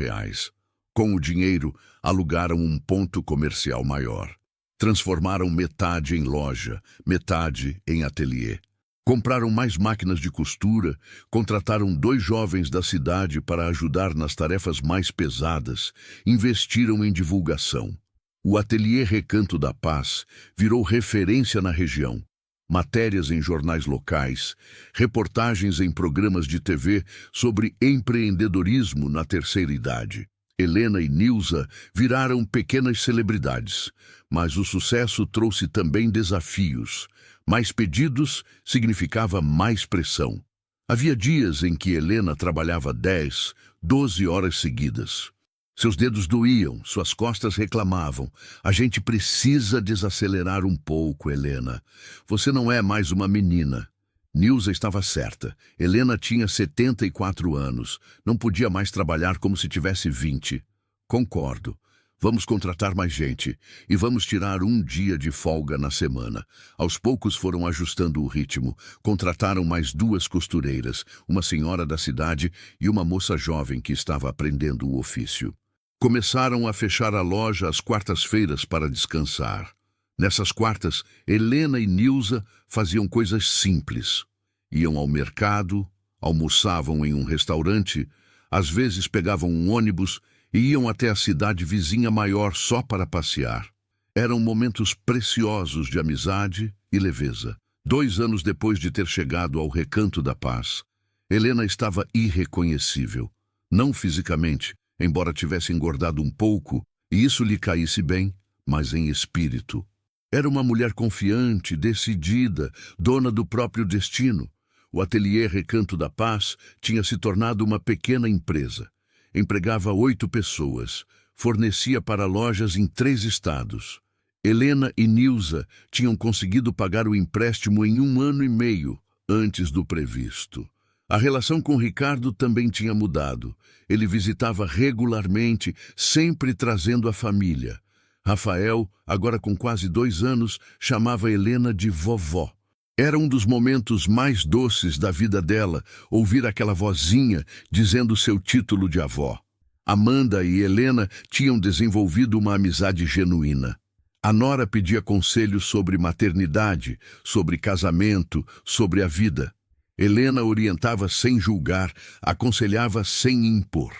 Com o dinheiro, alugaram um ponto comercial maior. Transformaram metade em loja, metade em ateliê. Compraram mais máquinas de costura, contrataram 2 jovens da cidade para ajudar nas tarefas mais pesadas, investiram em divulgação. O Ateliê Recanto da Paz virou referência na região. Matérias em jornais locais, reportagens em programas de TV sobre empreendedorismo na terceira idade. Helena e Nilza viraram pequenas celebridades, mas o sucesso trouxe também desafios. Mais pedidos significava mais pressão. Havia dias em que Helena trabalhava 10, 12 horas seguidas. Seus dedos doíam, suas costas reclamavam. A gente precisa desacelerar um pouco, Helena. Você não é mais uma menina. Nilza estava certa. Helena tinha 74 anos. Não podia mais trabalhar como se tivesse 20. Concordo. Vamos contratar mais gente e vamos tirar um dia de folga na semana. Aos poucos foram ajustando o ritmo. Contrataram mais 2 costureiras, uma senhora da cidade e uma moça jovem que estava aprendendo o ofício. Começaram a fechar a loja às quartas-feiras para descansar. Nessas quartas, Helena e Nilza faziam coisas simples. Iam ao mercado, almoçavam em um restaurante, às vezes pegavam um ônibus e iam até a cidade vizinha maior só para passear. Eram momentos preciosos de amizade e leveza. 2 anos depois de ter chegado ao Recanto da Paz, Helena estava irreconhecível. Não fisicamente, embora tivesse engordado um pouco, e isso lhe caísse bem, mas em espírito. Era uma mulher confiante, decidida, dona do próprio destino. O Ateliê Recanto da Paz tinha se tornado uma pequena empresa. Empregava 8 pessoas, fornecia para lojas em 3 estados. Helena e Nilza tinham conseguido pagar o empréstimo em 1 ano e meio, antes do previsto. A relação com Ricardo também tinha mudado. Ele visitava regularmente, sempre trazendo a família. Rafael, agora com quase 2 anos, chamava Helena de vovó. Era um dos momentos mais doces da vida dela, ouvir aquela vozinha dizendo seu título de avó. Amanda e Helena tinham desenvolvido uma amizade genuína. A nora pedia conselhos sobre maternidade, sobre casamento, sobre a vida. Helena orientava sem julgar, aconselhava sem impor.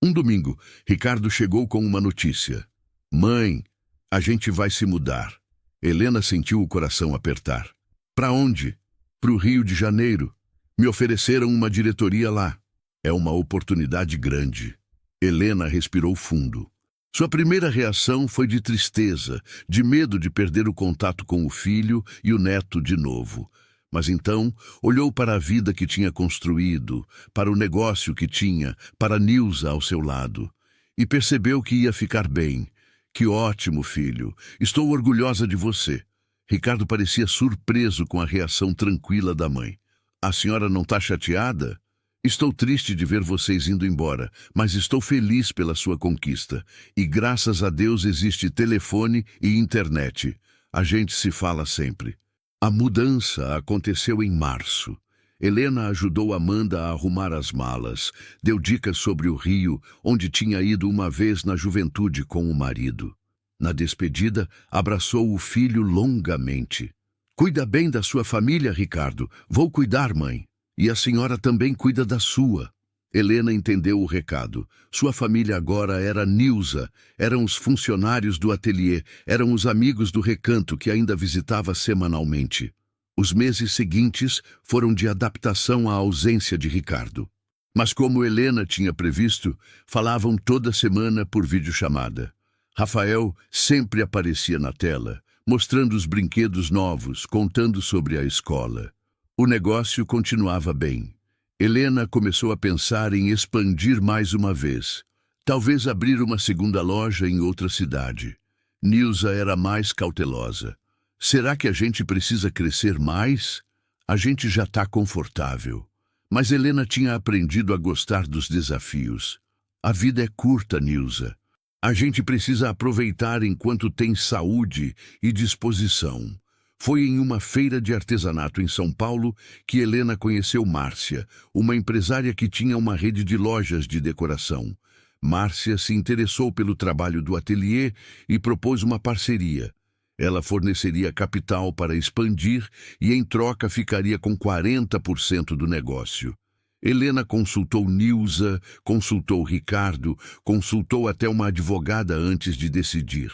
Um domingo, Ricardo chegou com uma notícia. Mãe, a gente vai se mudar. Helena sentiu o coração apertar. Para onde? Para o Rio de Janeiro. Me ofereceram uma diretoria lá. É uma oportunidade grande. Helena respirou fundo. Sua primeira reação foi de tristeza, de medo de perder o contato com o filho e o neto de novo. Mas então olhou para a vida que tinha construído, para o negócio que tinha, para Nilza ao seu lado. E percebeu que ia ficar bem. Que ótimo, filho. Estou orgulhosa de você. Ricardo parecia surpreso com a reação tranquila da mãe. A senhora não está chateada? Estou triste de ver vocês indo embora, mas estou feliz pela sua conquista. E graças a Deus existe telefone e internet. A gente se fala sempre. A mudança aconteceu em março. Helena ajudou Amanda a arrumar as malas, deu dicas sobre o Rio, onde tinha ido uma vez na juventude com o marido. Na despedida, abraçou o filho longamente. Cuida bem da sua família, Ricardo. Vou cuidar, mãe. E a senhora também cuida da sua. Helena entendeu o recado. Sua família agora era Nilza, eram os funcionários do ateliê, eram os amigos do recanto que ainda visitava semanalmente. Os meses seguintes foram de adaptação à ausência de Ricardo. Mas como Helena tinha previsto, falavam toda semana por videochamada. Rafael sempre aparecia na tela, mostrando os brinquedos novos, contando sobre a escola. O negócio continuava bem. Helena começou a pensar em expandir mais uma vez. Talvez abrir uma segunda loja em outra cidade. Nilza era mais cautelosa. Será que a gente precisa crescer mais? A gente já está confortável. Mas Helena tinha aprendido a gostar dos desafios. A vida é curta, Nilza. A gente precisa aproveitar enquanto tem saúde e disposição. Foi em uma feira de artesanato em São Paulo que Helena conheceu Márcia, uma empresária que tinha uma rede de lojas de decoração. Márcia se interessou pelo trabalho do ateliê e propôs uma parceria. Ela forneceria capital para expandir e, em troca, ficaria com 40% do negócio. Helena consultou Nilza, consultou Ricardo, consultou até uma advogada antes de decidir.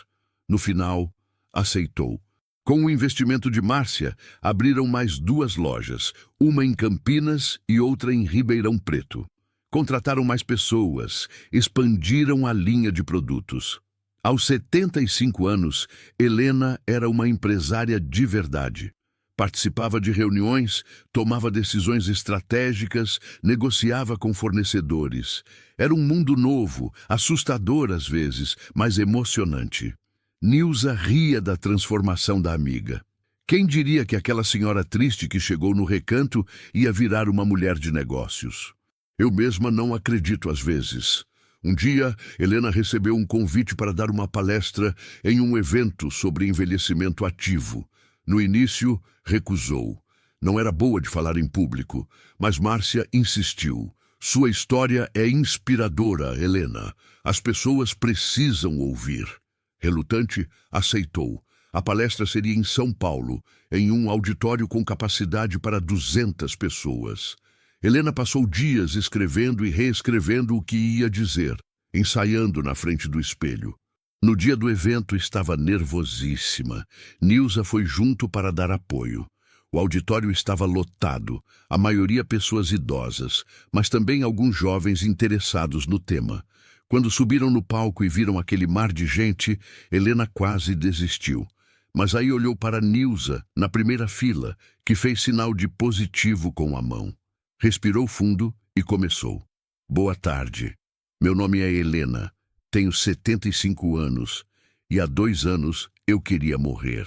No final, aceitou. Com o investimento de Márcia, abriram mais 2 lojas, uma em Campinas e outra em Ribeirão Preto. Contrataram mais pessoas, expandiram a linha de produtos. Aos 75 anos, Helena era uma empresária de verdade. Participava de reuniões, tomava decisões estratégicas, negociava com fornecedores. Era um mundo novo, assustador às vezes, mas emocionante. Nilza ria da transformação da amiga. Quem diria que aquela senhora triste que chegou no Recanto ia virar uma mulher de negócios? Eu mesma não acredito às vezes. Um dia, Helena recebeu um convite para dar uma palestra em um evento sobre envelhecimento ativo. No início, recusou. Não era boa de falar em público, mas Márcia insistiu. Sua história é inspiradora, Helena. As pessoas precisam ouvir. Relutante, aceitou. A palestra seria em São Paulo, em um auditório com capacidade para 200 pessoas. Helena passou dias escrevendo e reescrevendo o que ia dizer, ensaiando na frente do espelho. No dia do evento estava nervosíssima. Nilza foi junto para dar apoio. O auditório estava lotado, a maioria pessoas idosas, mas também alguns jovens interessados no tema. Quando subiram no palco e viram aquele mar de gente, Helena quase desistiu. Mas aí olhou para Nilza, na primeira fila, que fez sinal de positivo com a mão. Respirou fundo e começou. Boa tarde. Meu nome é Helena. Tenho 75 anos e há 2 anos eu queria morrer.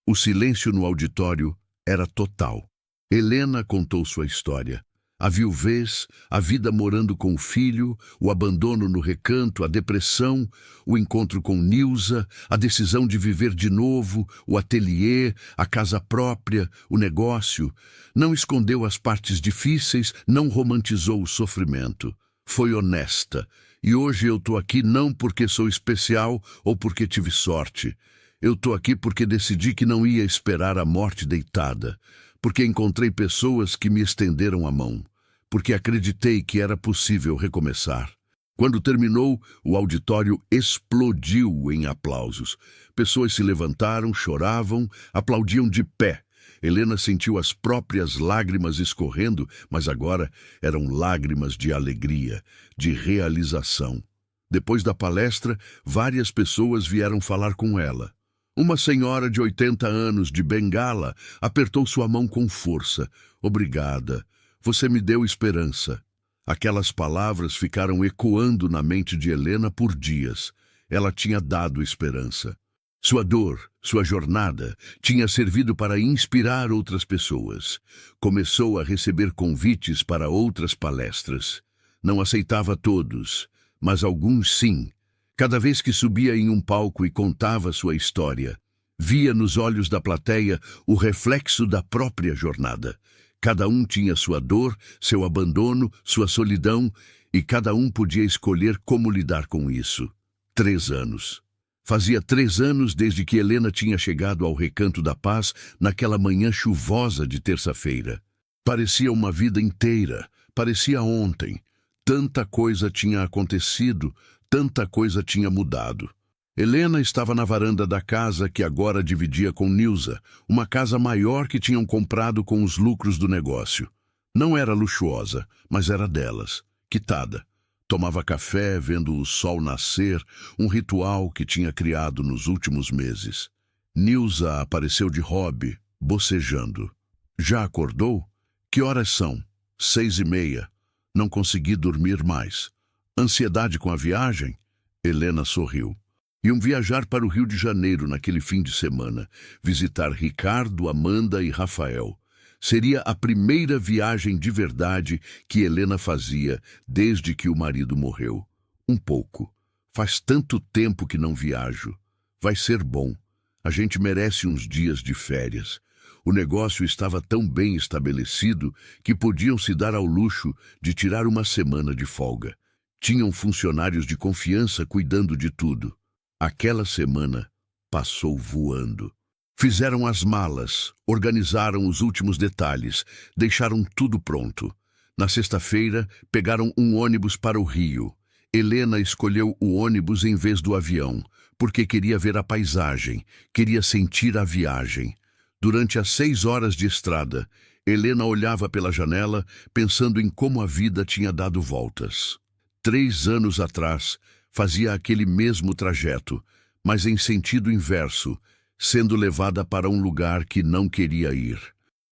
O silêncio no auditório era total. Helena contou sua história. A viuvez, a vida morando com o filho, o abandono no Recanto, a depressão, o encontro com Nilza, a decisão de viver de novo, o ateliê, a casa própria, o negócio. Não escondeu as partes difíceis, não romantizou o sofrimento. Foi honesta. E hoje eu tô aqui não porque sou especial ou porque tive sorte. Eu tô aqui porque decidi que não ia esperar a morte deitada. Porque encontrei pessoas que me estenderam a mão. Porque acreditei que era possível recomeçar. Quando terminou, o auditório explodiu em aplausos. Pessoas se levantaram, choravam, aplaudiam de pé. Helena sentiu as próprias lágrimas escorrendo, mas agora eram lágrimas de alegria, de realização. Depois da palestra, várias pessoas vieram falar com ela. Uma senhora de 80 anos, de Bengala, apertou sua mão com força. Obrigada. Você me deu esperança. Aquelas palavras ficaram ecoando na mente de Helena por dias. Ela tinha dado esperança. Sua dor, sua jornada, tinha servido para inspirar outras pessoas. Começou a receber convites para outras palestras. Não aceitava todos, mas alguns sim. Cada vez que subia em um palco e contava sua história, via nos olhos da plateia o reflexo da própria jornada. Cada um tinha sua dor, seu abandono, sua solidão, e cada um podia escolher como lidar com isso. 3 anos. Fazia 3 anos desde que Helena tinha chegado ao Recanto da Paz naquela manhã chuvosa de terça-feira. Parecia uma vida inteira, parecia ontem. Tanta coisa tinha acontecido, tanta coisa tinha mudado. Helena estava na varanda da casa que agora dividia com Nilza, uma casa maior que tinham comprado com os lucros do negócio. Não era luxuosa, mas era delas, quitada. Tomava café vendo o sol nascer, um ritual que tinha criado nos últimos meses. Nilza apareceu de hobby, bocejando. Já acordou? Que horas são? 6:30. Não consegui dormir mais. Ansiedade com a viagem? Helena sorriu. Iam viajar para o Rio de Janeiro naquele fim de semana, visitar Ricardo, Amanda e Rafael. Seria a primeira viagem de verdade que Helena fazia desde que o marido morreu. Um pouco. Faz tanto tempo que não viajo. Vai ser bom. A gente merece uns dias de férias. O negócio estava tão bem estabelecido que podiam se dar ao luxo de tirar uma semana de folga. Tinham funcionários de confiança cuidando de tudo. Aquela semana passou voando. Fizeram as malas, organizaram os últimos detalhes, deixaram tudo pronto. Na sexta-feira, pegaram um ônibus para o Rio. Helena escolheu o ônibus em vez do avião, porque queria ver a paisagem, queria sentir a viagem. Durante as 6 horas de estrada, Helena olhava pela janela, pensando em como a vida tinha dado voltas. 3 anos atrás, fazia aquele mesmo trajeto, mas em sentido inverso, sendo levada para um lugar que não queria ir.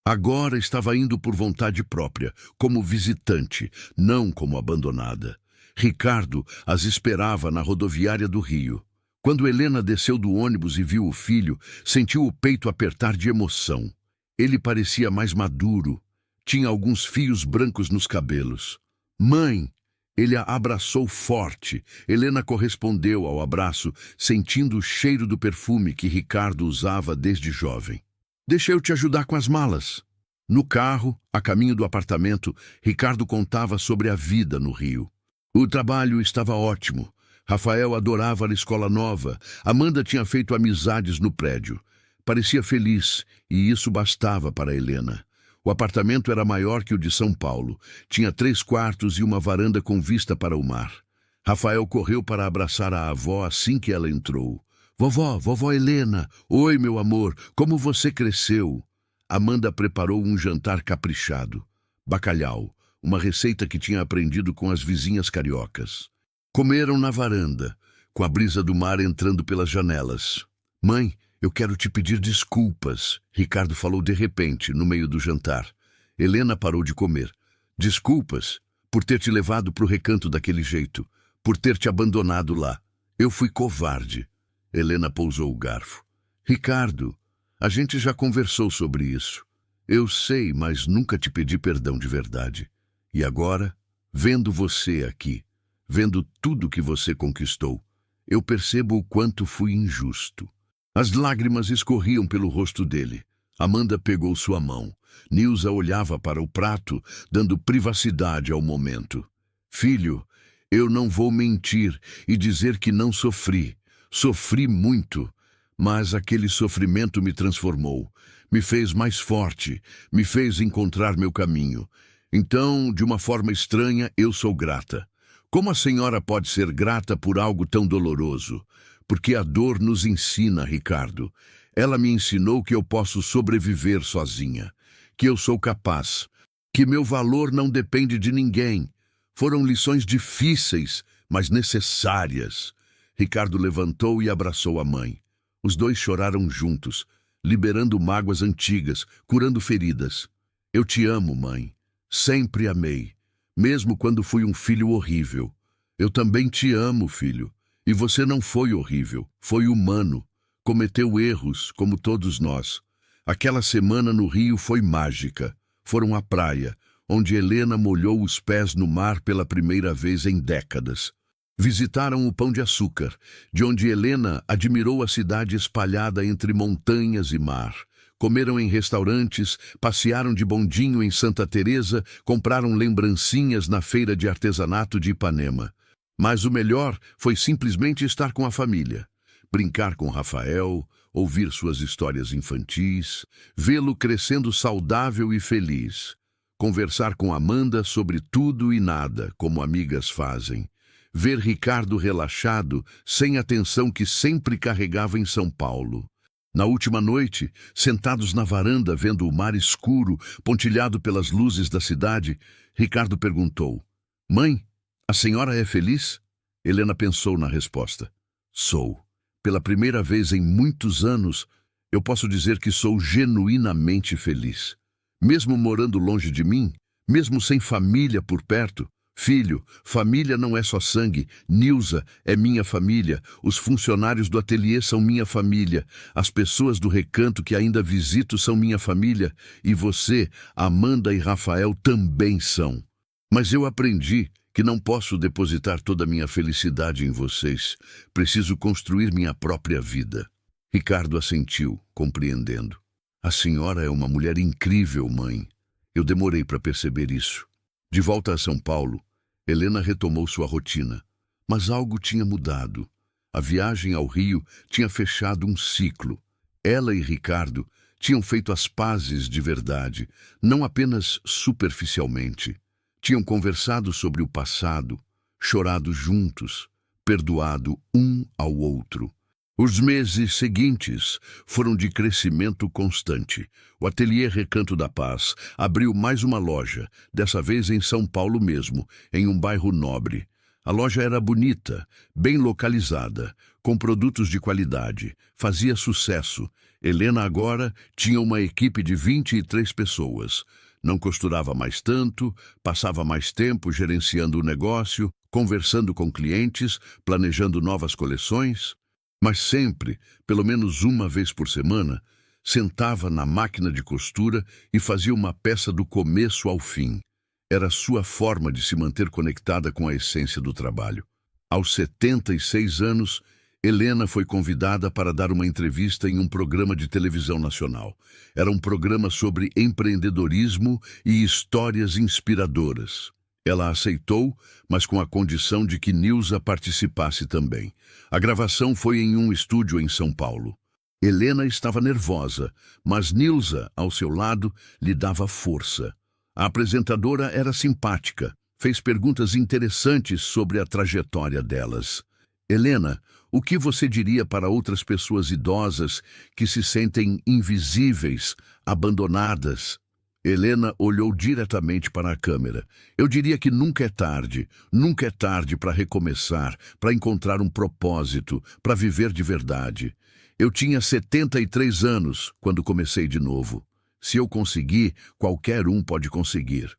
Agora estava indo por vontade própria, como visitante, não como abandonada. Ricardo as esperava na rodoviária do Rio. Quando Helena desceu do ônibus e viu o filho, sentiu o peito apertar de emoção. Ele parecia mais maduro, tinha alguns fios brancos nos cabelos. Mãe! Ele a abraçou forte. Helena correspondeu ao abraço, sentindo o cheiro do perfume que Ricardo usava desde jovem. Deixa eu te ajudar com as malas. No carro, a caminho do apartamento, Ricardo contava sobre a vida no Rio. O trabalho estava ótimo. Rafael adorava a escola nova. Amanda tinha feito amizades no prédio. Parecia feliz, e isso bastava para Helena. O apartamento era maior que o de São Paulo. Tinha 3 quartos e uma varanda com vista para o mar. Rafael correu para abraçar a avó assim que ela entrou. Vovó Helena, oi meu amor, como você cresceu? Amanda preparou um jantar caprichado. Bacalhau, uma receita que tinha aprendido com as vizinhas cariocas. Comeram na varanda, com a brisa do mar entrando pelas janelas. Mãe, eu quero te pedir desculpas, Ricardo falou de repente, no meio do jantar. Helena parou de comer. Desculpas por ter te levado para o recanto daquele jeito, por ter te abandonado lá. Eu fui covarde. Helena pousou o garfo. Ricardo, a gente já conversou sobre isso. Eu sei, mas nunca te pedi perdão de verdade. E agora, vendo você aqui, vendo tudo que você conquistou, eu percebo o quanto fui injusto. As lágrimas escorriam pelo rosto dele. Amanda pegou sua mão. Nilza olhava para o prato, dando privacidade ao momento. Filho, eu não vou mentir e dizer que não sofri. Sofri muito, mas aquele sofrimento me transformou, me fez mais forte, me fez encontrar meu caminho. Então, de uma forma estranha, eu sou grata. Como a senhora pode ser grata por algo tão doloroso? Porque a dor nos ensina, Ricardo. Ela me ensinou que eu posso sobreviver sozinha, que eu sou capaz, que meu valor não depende de ninguém. Foram lições difíceis, mas necessárias. Ricardo levantou e abraçou a mãe. Os dois choraram juntos, liberando mágoas antigas, curando feridas. Eu te amo, mãe. Sempre amei, mesmo quando fui um filho horrível. Eu também te amo, filho. E você não foi horrível, foi humano. Cometeu erros, como todos nós. Aquela semana no Rio foi mágica. Foram à praia, onde Helena molhou os pés no mar pela primeira vez em décadas. Visitaram o Pão de Açúcar, de onde Helena admirou a cidade espalhada entre montanhas e mar. Comeram em restaurantes, passearam de bondinho em Santa Teresa, compraram lembrancinhas na feira de artesanato de Ipanema. Mas o melhor foi simplesmente estar com a família. Brincar com Rafael, ouvir suas histórias infantis, vê-lo crescendo saudável e feliz. Conversar com Amanda sobre tudo e nada, como amigas fazem. Ver Ricardo relaxado, sem a tensão que sempre carregava em São Paulo. Na última noite, sentados na varanda vendo o mar escuro, pontilhado pelas luzes da cidade, Ricardo perguntou: Mãe, a senhora é feliz? Helena pensou na resposta. Sou. Pela primeira vez em muitos anos, eu posso dizer que sou genuinamente feliz. Mesmo morando longe de mim, mesmo sem família por perto. Filho, família não é só sangue. Nilza é minha família. Os funcionários do ateliê são minha família. As pessoas do recanto que ainda visito são minha família. E você, Amanda e Rafael também são. Mas eu aprendi que não posso depositar toda a minha felicidade em vocês. Preciso construir minha própria vida. Ricardo assentiu, compreendendo. A senhora é uma mulher incrível, mãe. Eu demorei para perceber isso. De volta a São Paulo, Helena retomou sua rotina. Mas algo tinha mudado. A viagem ao Rio tinha fechado um ciclo. Ela e Ricardo tinham feito as pazes de verdade, não apenas superficialmente. Tinham conversado sobre o passado, chorado juntos, perdoado um ao outro. Os meses seguintes foram de crescimento constante. O Ateliê Recanto da Paz abriu mais uma loja, dessa vez em São Paulo mesmo, em um bairro nobre. A loja era bonita, bem localizada, com produtos de qualidade, fazia sucesso. Helena agora tinha uma equipe de 23 pessoas. Não costurava mais tanto, passava mais tempo gerenciando o negócio, conversando com clientes, planejando novas coleções. Mas sempre, pelo menos uma vez por semana, sentava na máquina de costura e fazia uma peça do começo ao fim. Era sua forma de se manter conectada com a essência do trabalho. Aos 76 anos, Helena foi convidada para dar uma entrevista em um programa de televisão nacional. Era um programa sobre empreendedorismo e histórias inspiradoras. Ela aceitou, mas com a condição de que Nilza participasse também. A gravação foi em um estúdio em São Paulo. Helena estava nervosa, mas Nilza, ao seu lado, lhe dava força. A apresentadora era simpática, fez perguntas interessantes sobre a trajetória delas. Helena, o que você diria para outras pessoas idosas que se sentem invisíveis, abandonadas? Helena olhou diretamente para a câmera. Eu diria que nunca é tarde para recomeçar, para encontrar um propósito, para viver de verdade. Eu tinha 73 anos quando comecei de novo. Se eu conseguir, qualquer um pode conseguir.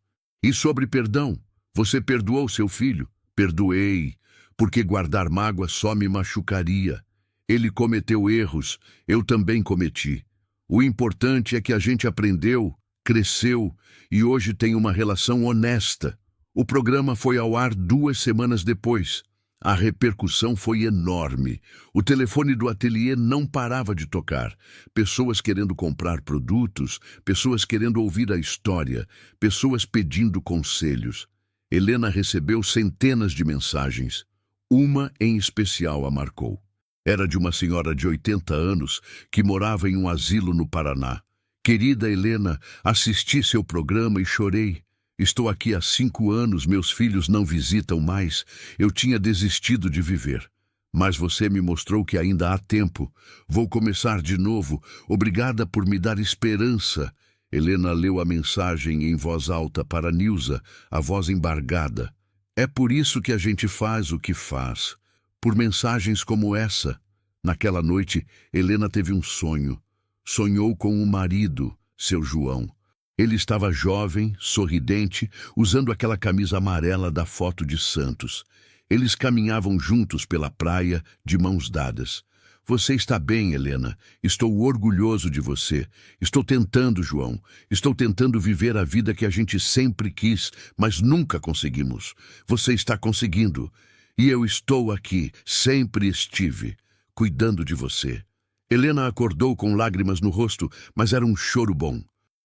E sobre perdão, você perdoou seu filho? Perdoei, porque guardar mágoa só me machucaria. Ele cometeu erros, eu também cometi. O importante é que a gente aprendeu, cresceu e hoje tem uma relação honesta. O programa foi ao ar 2 semanas depois. A repercussão foi enorme. O telefone do ateliê não parava de tocar. Pessoas querendo comprar produtos, pessoas querendo ouvir a história, pessoas pedindo conselhos. Helena recebeu centenas de mensagens. Uma em especial a marcou. Era de uma senhora de 80 anos que morava em um asilo no Paraná. Querida Helena, assisti seu programa e chorei. Estou aqui há 5 anos, meus filhos não visitam mais. Eu tinha desistido de viver. Mas você me mostrou que ainda há tempo. Vou começar de novo. Obrigada por me dar esperança. Helena leu a mensagem em voz alta para Nilza, a voz embargada. É por isso que a gente faz o que faz. Por mensagens como essa. Naquela noite, Helena teve um sonho. Sonhou com o marido, seu João. Ele estava jovem, sorridente, usando aquela camisa amarela da foto de Santos. Eles caminhavam juntos pela praia, de mãos dadas. Você está bem, Helena. Estou orgulhoso de você. Estou tentando, João. Estou tentando viver a vida que a gente sempre quis, mas nunca conseguimos. Você está conseguindo. E eu estou aqui, sempre estive, cuidando de você. Helena acordou com lágrimas no rosto, mas era um choro bom.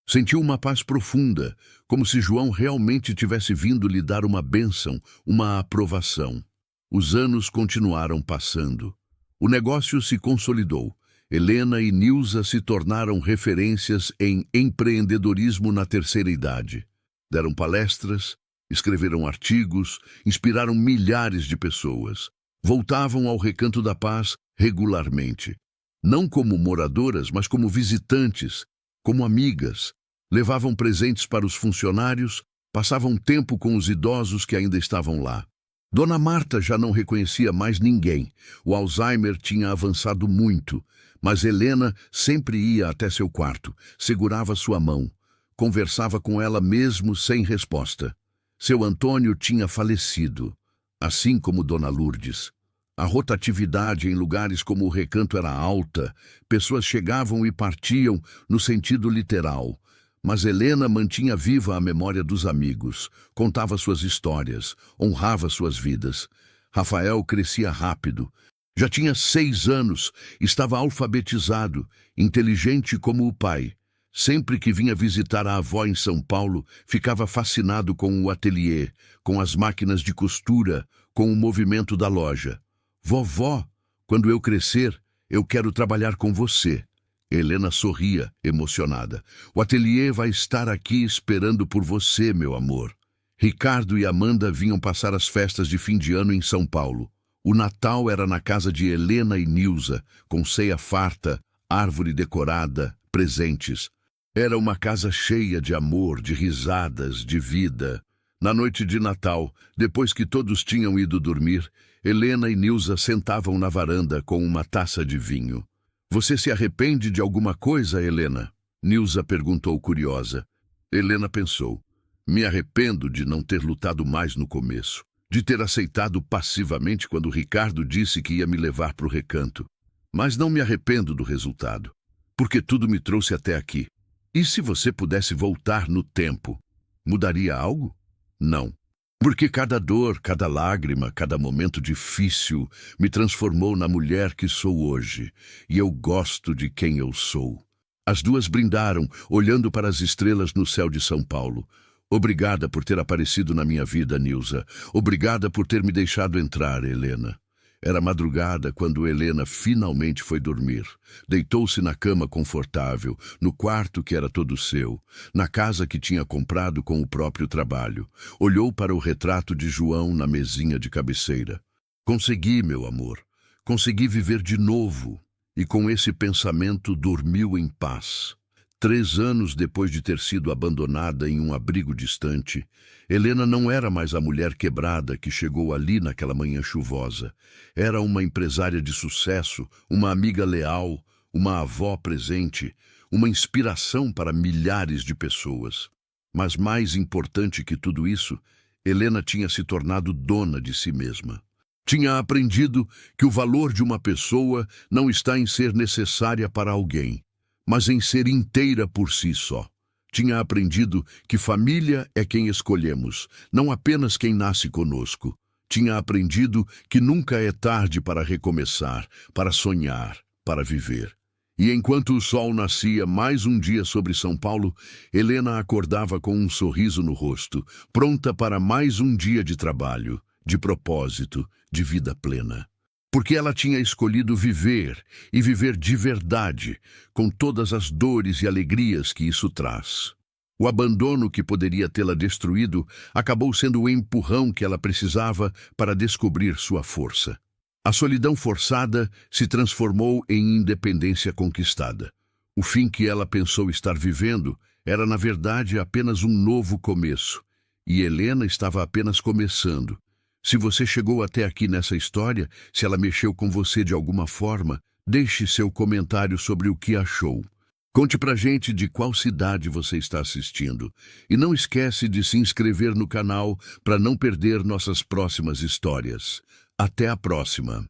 Sentiu uma paz profunda, como se João realmente tivesse vindo lhe dar uma bênção, uma aprovação. Os anos continuaram passando. O negócio se consolidou. Helena e Nilza se tornaram referências em empreendedorismo na terceira idade. Deram palestras, escreveram artigos, inspiraram milhares de pessoas. Voltavam ao Recanto da Paz regularmente. Não como moradoras, mas como visitantes, como amigas, levavam presentes para os funcionários, passavam tempo com os idosos que ainda estavam lá. Dona Marta já não reconhecia mais ninguém. O Alzheimer tinha avançado muito, mas Helena sempre ia até seu quarto, segurava sua mão, conversava com ela mesmo sem resposta. Seu Antônio tinha falecido, assim como Dona Lourdes. A rotatividade em lugares como o Recanto era alta, pessoas chegavam e partiam no sentido literal. Mas Helena mantinha viva a memória dos amigos, contava suas histórias, honrava suas vidas. Rafael crescia rápido. Já tinha 6 anos, estava alfabetizado, inteligente como o pai. Sempre que vinha visitar a avó em São Paulo, ficava fascinado com o ateliê, com as máquinas de costura, com o movimento da loja. Vovó, quando eu crescer, eu quero trabalhar com você. Helena sorria, emocionada. O ateliê vai estar aqui esperando por você, meu amor. Ricardo e Amanda vinham passar as festas de fim de ano em São Paulo. O Natal era na casa de Helena e Nilza, com ceia farta, árvore decorada, presentes. Era uma casa cheia de amor, de risadas, de vida. Na noite de Natal, depois que todos tinham ido dormir, Helena e Nilza sentavam na varanda com uma taça de vinho. Você se arrepende de alguma coisa, Helena? Nilza perguntou curiosa. Helena pensou. Me arrependo de não ter lutado mais no começo, de ter aceitado passivamente quando Ricardo disse que ia me levar para o recanto. Mas não me arrependo do resultado, porque tudo me trouxe até aqui. E se você pudesse voltar no tempo, mudaria algo? Não. Porque cada dor, cada lágrima, cada momento difícil me transformou na mulher que sou hoje, e eu gosto de quem eu sou. As duas brindaram, olhando para as estrelas no céu de São Paulo. Obrigada por ter aparecido na minha vida, Nilza. Obrigada por ter me deixado entrar, Helena. Era madrugada quando Helena finalmente foi dormir. Deitou-se na cama confortável, no quarto que era todo seu, na casa que tinha comprado com o próprio trabalho. Olhou para o retrato de João na mesinha de cabeceira. Consegui, meu amor. Consegui viver de novo. E com esse pensamento dormiu em paz. 3 anos depois de ter sido abandonada em um abrigo distante, Helena não era mais a mulher quebrada que chegou ali naquela manhã chuvosa. Era uma empresária de sucesso, uma amiga leal, uma avó presente, uma inspiração para milhares de pessoas. Mas mais importante que tudo isso, Helena tinha se tornado dona de si mesma. Tinha aprendido que o valor de uma pessoa não está em ser necessária para alguém, mas em ser inteira por si só. Tinha aprendido que família é quem escolhemos, não apenas quem nasce conosco. Tinha aprendido que nunca é tarde para recomeçar, para sonhar, para viver. E enquanto o sol nascia mais um dia sobre São Paulo, Helena acordava com um sorriso no rosto, pronta para mais um dia de trabalho, de propósito, de vida plena. Porque ela tinha escolhido viver, e viver de verdade, com todas as dores e alegrias que isso traz. O abandono que poderia tê-la destruído acabou sendo o empurrão que ela precisava para descobrir sua força. A solidão forçada se transformou em independência conquistada. O fim que ela pensou estar vivendo era, na verdade, apenas um novo começo. E Helena estava apenas começando. Se você chegou até aqui nessa história, se ela mexeu com você de alguma forma, deixe seu comentário sobre o que achou. Conte pra gente de qual cidade você está assistindo. E não esquece de se inscrever no canal para não perder nossas próximas histórias. Até a próxima!